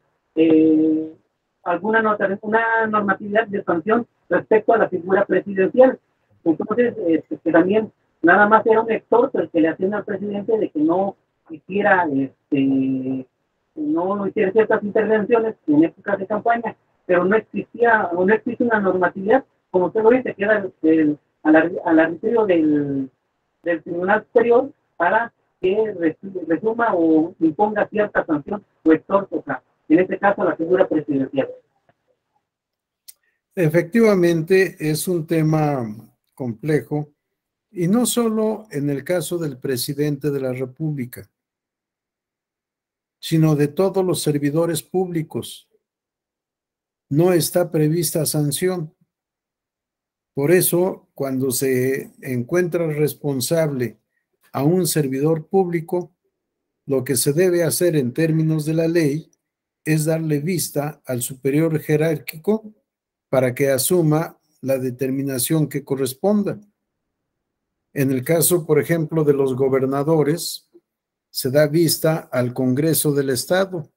Speaker 6: una normatividad de sanción respecto a la figura presidencial. Entonces, que también nada más era un exhorto el que le hacían al presidente de que no hiciera, no hiciera ciertas intervenciones en épocas de campaña, pero no existía, o no existe una normatividad, como usted lo dice, queda al arbitrio del Tribunal Superior para que resuma o imponga cierta sanción o exhorto, en este caso la figura presidencial.
Speaker 1: Efectivamente, es un tema complejo, y no solo en el caso del presidente de la República, sino de todos los servidores públicos. No está prevista sanción. Por eso, cuando se encuentra responsable a un servidor público, lo que se debe hacer en términos de la ley es darle vista al superior jerárquico para que asuma la determinación que corresponda. En el caso, por ejemplo, de los gobernadores, se da vista al Congreso del Estado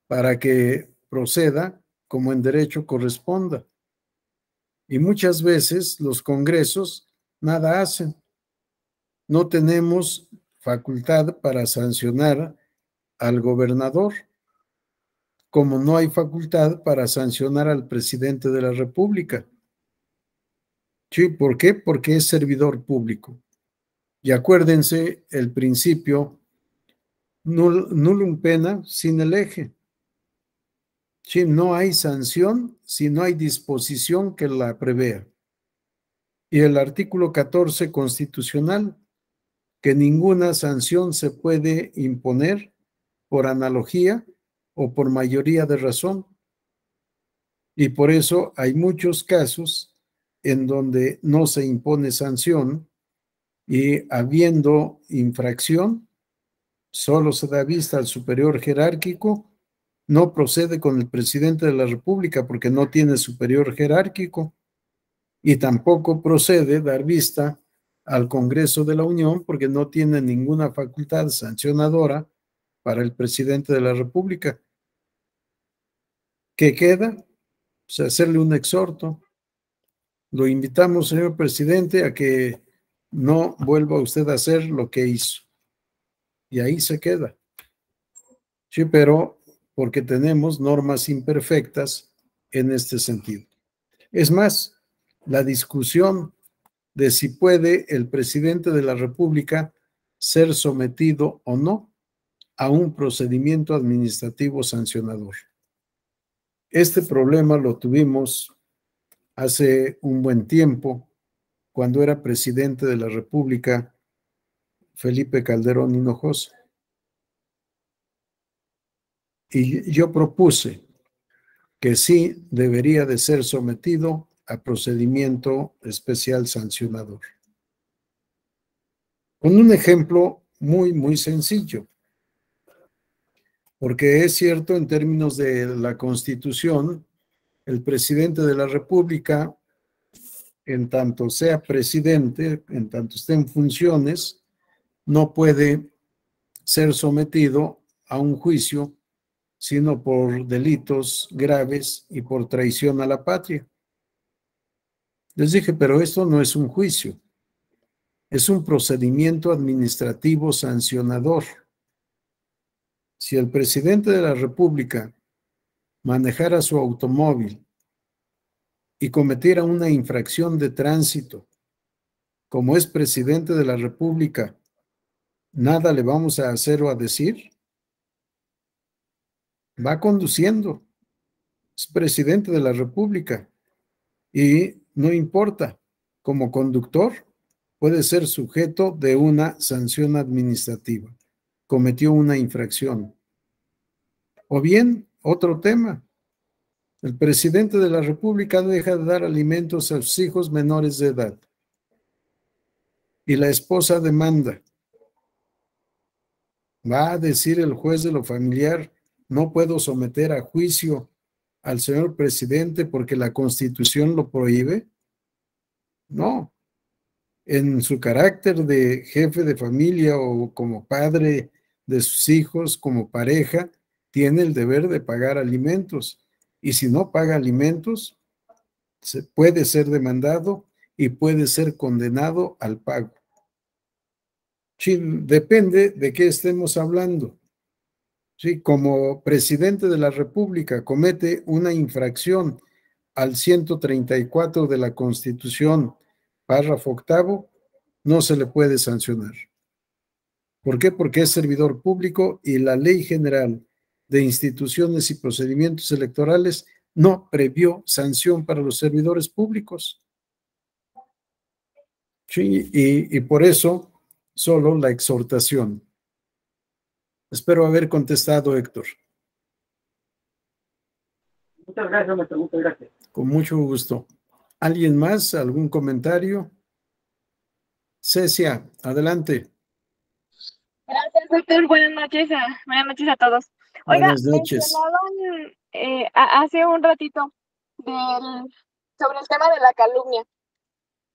Speaker 1: para que proceda como en derecho corresponda. Y muchas veces los congresos nada hacen. No tenemos facultad para sancionar al gobernador, como no hay facultad para sancionar al presidente de la República. ¿Sí? ¿Por qué? Porque es servidor público. Y acuérdense el principio nullum pena sine lege. Sí, no hay sanción si no hay disposición que la prevea. Y el artículo 14 constitucional, que ninguna sanción se puede imponer por analogía o por mayoría de razón. Y por eso hay muchos casos en donde no se impone sanción y habiendo infracción, solo se da vista al superior jerárquico, no procede con el presidente de la República porque no tiene superior jerárquico, y tampoco procede dar vista al Congreso de la Unión porque no tiene ninguna facultad sancionadora para el presidente de la República. ¿Qué queda? Pues hacerle un exhorto. Lo invitamos, señor presidente, a que no vuelva usted a hacer lo que hizo. Y ahí se queda. Sí, pero porque tenemos normas imperfectas en este sentido. Es más, la discusión de si puede el presidente de la República ser sometido o no a un procedimiento administrativo sancionador. Este problema lo tuvimos hace un buen tiempo, cuando era presidente de la República Felipe Calderón Hinojosa. Y yo propuse que sí debería de ser sometido a procedimiento especial sancionador. Con un ejemplo muy sencillo, porque es cierto, en términos de la Constitución, el presidente de la República, en tanto sea presidente, en tanto esté en funciones, no puede ser sometido a un juicio sino por delitos graves y por traición a la patria. Les dije, pero esto no es un juicio, es un procedimiento administrativo sancionador. Si el presidente de la República manejara su automóvil y cometiera una infracción de tránsito, como es presidente de la República, ¿nada le vamos a hacer o a decir? Va conduciendo, es presidente de la República y no importa, como conductor puede ser sujeto de una sanción administrativa, cometió una infracción. O bien, otro tema, el presidente de la República deja de dar alimentos a sus hijos menores de edad y la esposa demanda. ¿Va a decir el juez de lo familiar, no puedo someter a juicio al señor presidente porque la Constitución lo prohíbe? No. En su carácter de jefe de familia o como padre de sus hijos, como pareja, tiene el deber de pagar alimentos. Y si no paga alimentos, puede ser demandado y puede ser condenado al pago. Sí, depende de qué estemos hablando. Sí, como presidente de la República comete una infracción al 134 de la Constitución, párrafo octavo, no se le puede sancionar. ¿Por qué? Porque es servidor público y la Ley General de Instituciones y Procedimientos Electorales no previó sanción para los servidores públicos. Sí, y por eso solo la exhortación. Espero haber contestado, Héctor.
Speaker 6: Muchas gracias, maestro. Muchas gracias.
Speaker 1: Con mucho gusto. ¿Alguien más? ¿Algún comentario? Cecia, adelante.
Speaker 3: Gracias, doctor. Buenas noches a todos. Oiga,
Speaker 1: Buenas noches.
Speaker 3: mencionaban hace un ratito sobre el tema de la calumnia.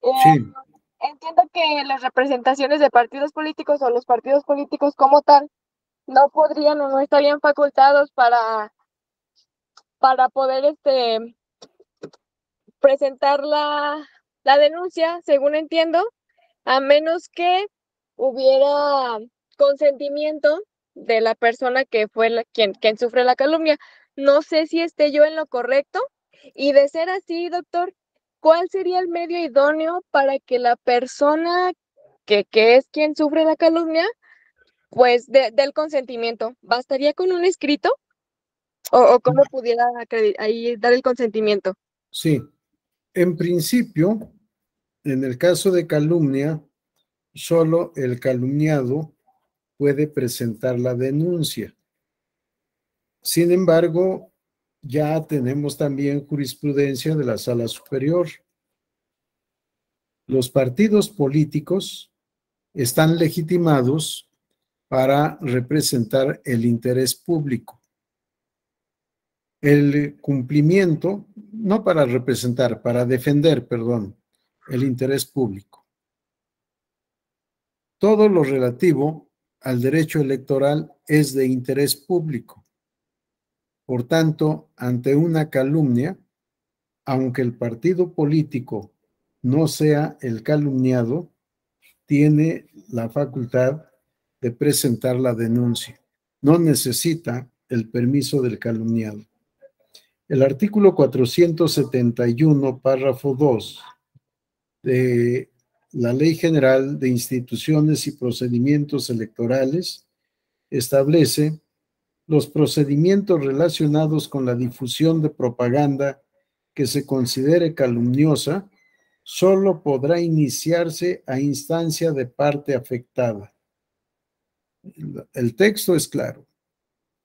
Speaker 1: Sí,
Speaker 3: Entiendo que las representaciones de partidos políticos o los partidos políticos como tal no podrían o no estarían facultados para poder presentar la denuncia, según entiendo, a menos que hubiera consentimiento de la persona que fue quien sufre la calumnia. No sé si esté yo en lo correcto, y de ser así, doctor, ¿cuál sería el medio idóneo para que la persona que es quien sufre la calumnia, pues dé el consentimiento? ¿Bastaría con un escrito? ¿O cómo pudiera ahí dar el consentimiento?
Speaker 1: sí. En principio, en el caso de calumnia, solo el calumniado puede presentar la denuncia. Sin embargo, ya tenemos también jurisprudencia de la Sala Superior. Los partidos políticos están legitimados para representar el interés público. El cumplimiento, no para representar, para defender, perdón, el interés público. Todo lo relativo al derecho electoral es de interés público. Por tanto, ante una calumnia, aunque el partido político no sea el calumniado, tiene la facultad de presentar la denuncia. No necesita el permiso del calumniado. El artículo 471, párrafo 2 de la Ley General de Instituciones y Procedimientos Electorales establece los procedimientos relacionados con la difusión de propaganda que se considere calumniosa solo podrá iniciarse a instancia de parte afectada. El texto es claro.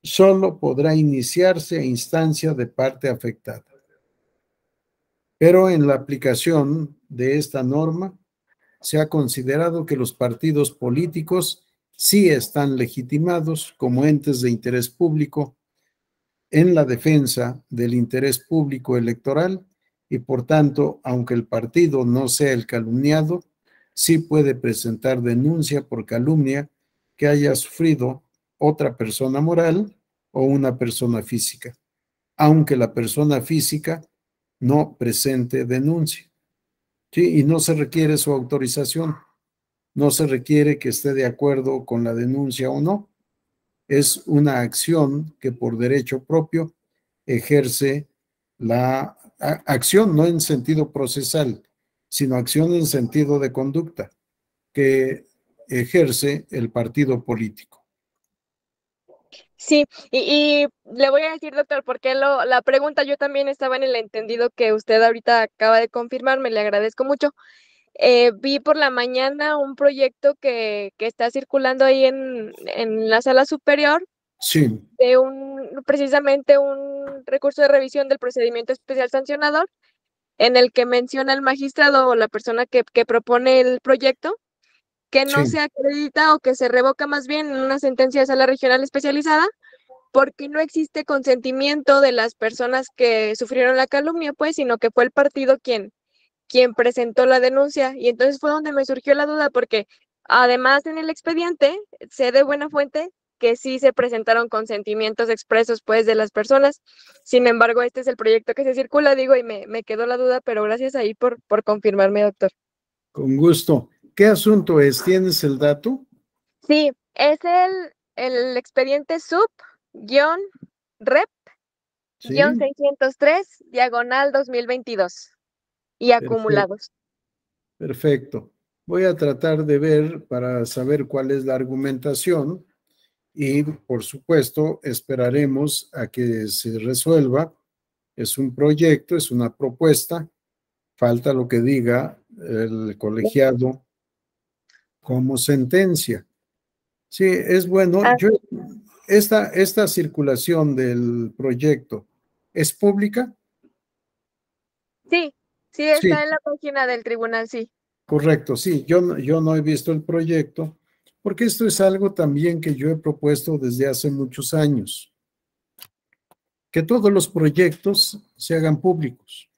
Speaker 1: Solo podrá iniciarse a instancia de parte afectada. Pero en la aplicación de esta norma se ha considerado que los partidos políticos sí están legitimados como entes de interés público en la defensa del interés público electoral y por tanto, aunque el partido no sea el calumniado, sí puede presentar denuncia por calumnia que haya sufrido otra persona moral o una persona física, aunque la persona física no presente denuncia. ¿Sí? Y no se requiere su autorización, no se requiere que esté de acuerdo con la denuncia o no. Es una acción que por derecho propio ejerce la acción, no en sentido procesal, sino acción en sentido de conducta que ejerce el partido político.
Speaker 3: Sí, y le voy a decir, doctor, porque la pregunta yo también estaba en el entendido que usted ahorita acaba de confirmarme, le agradezco mucho. Vi por la mañana un proyecto que está circulando ahí en la Sala Superior
Speaker 1: Sí,
Speaker 3: de precisamente un recurso de revisión del procedimiento especial sancionador, en el que menciona el magistrado o la persona que propone el proyecto que no
Speaker 1: sí.
Speaker 3: se acredita o que se revoca más bien en una sentencia de sala regional especializada porque no existe consentimiento de las personas que sufrieron la calumnia, pues, sino que fue el partido quien presentó la denuncia. Y entonces fue donde me surgió la duda, porque además en el expediente sé de buena fuente que sí se presentaron consentimientos expresos, pues, de las personas. Sin embargo, este es el proyecto que se circula, digo, y me quedó la duda, pero gracias ahí por confirmarme, doctor.
Speaker 1: Con gusto. ¿Qué asunto es? ¿Tienes el dato?
Speaker 3: Sí, es el expediente
Speaker 1: Sí,
Speaker 3: sub-rep-603, diagonal 2022 y
Speaker 1: perfecto.
Speaker 3: acumulados.
Speaker 1: Perfecto. Voy a tratar de ver para saber cuál es la argumentación y, por supuesto, esperaremos a que se resuelva. Es un proyecto, es una propuesta. Falta lo que diga el colegiado como sentencia. Sí, es bueno.
Speaker 3: Ah,
Speaker 1: Esta circulación del proyecto es pública.
Speaker 3: sí, sí
Speaker 1: Sí,
Speaker 3: está en la página del tribunal, sí.
Speaker 1: correcto. Sí, yo no he visto el proyecto porque esto es algo también que yo he propuesto desde hace muchos años, que todos los proyectos se hagan públicos.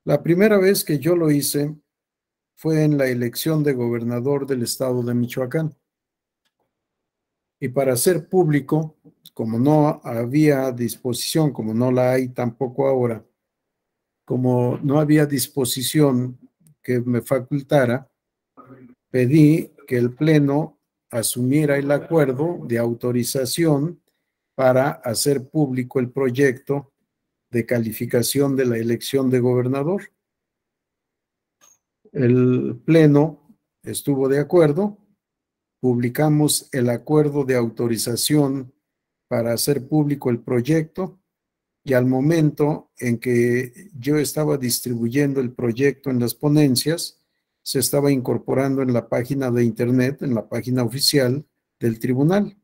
Speaker 1: La primera vez que yo lo hice fue en la elección de gobernador del estado de Michoacán. Y para ser público, como no había disposición, como no la hay tampoco ahora, como no había disposición que me facultara, pedí que el Pleno asumiera el acuerdo de autorización para hacer público el proyecto de calificación de la elección de gobernador. El Pleno estuvo de acuerdo, publicamos el acuerdo de autorización para hacer público el proyecto y al momento en que yo estaba distribuyendo el proyecto en las ponencias, se estaba incorporando en la página de internet, en la página oficial del tribunal.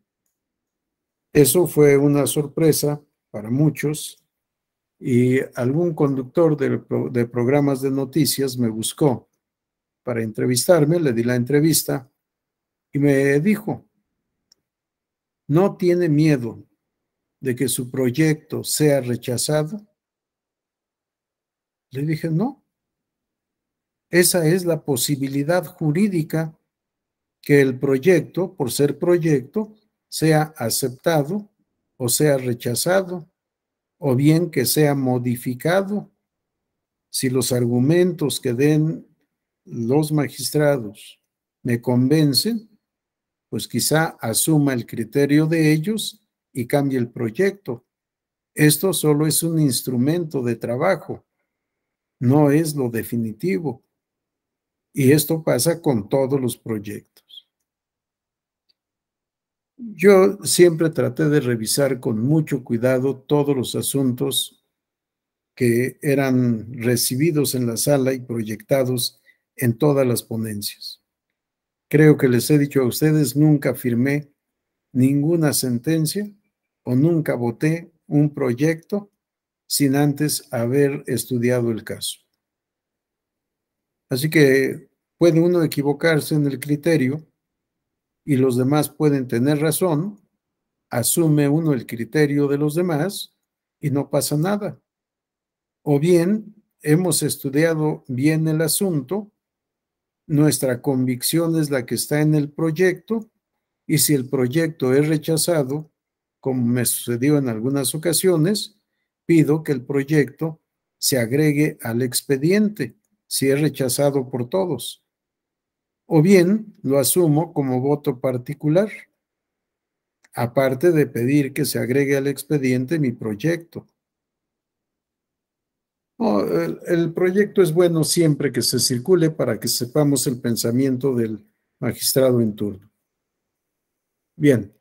Speaker 1: Eso fue una sorpresa para muchos y algún conductor de programas de noticias me buscó para entrevistarme, le di la entrevista y me dijo, ¿no tiene miedo de que su proyecto sea rechazado? Le dije, no, esa es la posibilidad jurídica, que el proyecto, por ser proyecto, sea aceptado o sea rechazado, o bien que sea modificado. Si los argumentos que den los magistrados me convencen, pues quizá asuma el criterio de ellos y cambie el proyecto. Esto solo es un instrumento de trabajo, no es lo definitivo. Y esto pasa con todos los proyectos. Yo siempre traté de revisar con mucho cuidado todos los asuntos que eran recibidos en la sala y proyectados en todas las ponencias. Creo que les he dicho a ustedes, nunca firmé ninguna sentencia o nunca voté un proyecto sin antes haber estudiado el caso. Así que puede uno equivocarse en el criterio y los demás pueden tener razón, asume uno el criterio de los demás y no pasa nada. O bien, hemos estudiado bien el asunto, nuestra convicción es la que está en el proyecto, y si el proyecto es rechazado, como me sucedió en algunas ocasiones, pido que el proyecto se agregue al expediente, si es rechazado por todos. O bien, lo asumo como voto particular, aparte de pedir que se agregue al expediente mi proyecto. No, el proyecto es bueno siempre que se circule para que sepamos el pensamiento del magistrado en turno. Bien,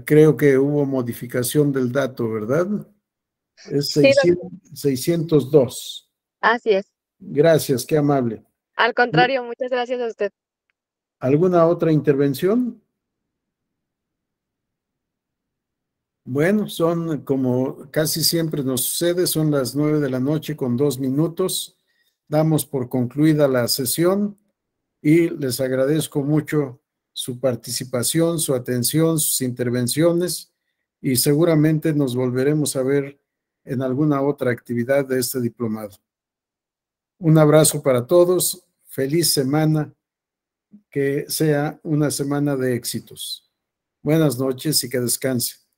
Speaker 1: creo que hubo modificación del dato, ¿verdad? Es
Speaker 3: Sí, doctor.
Speaker 1: 602.
Speaker 3: Así es.
Speaker 1: Gracias, qué amable.
Speaker 3: Al contrario, muchas gracias a usted.
Speaker 1: ¿Alguna otra intervención? Bueno, son como casi siempre nos sucede, son las 9 de la noche con 2 minutos. Damos por concluida la sesión y les agradezco mucho su participación, su atención, sus intervenciones y seguramente nos volveremos a ver en alguna otra actividad de este diplomado. Un abrazo para todos, feliz semana, que sea una semana de éxitos. Buenas noches y que descanse.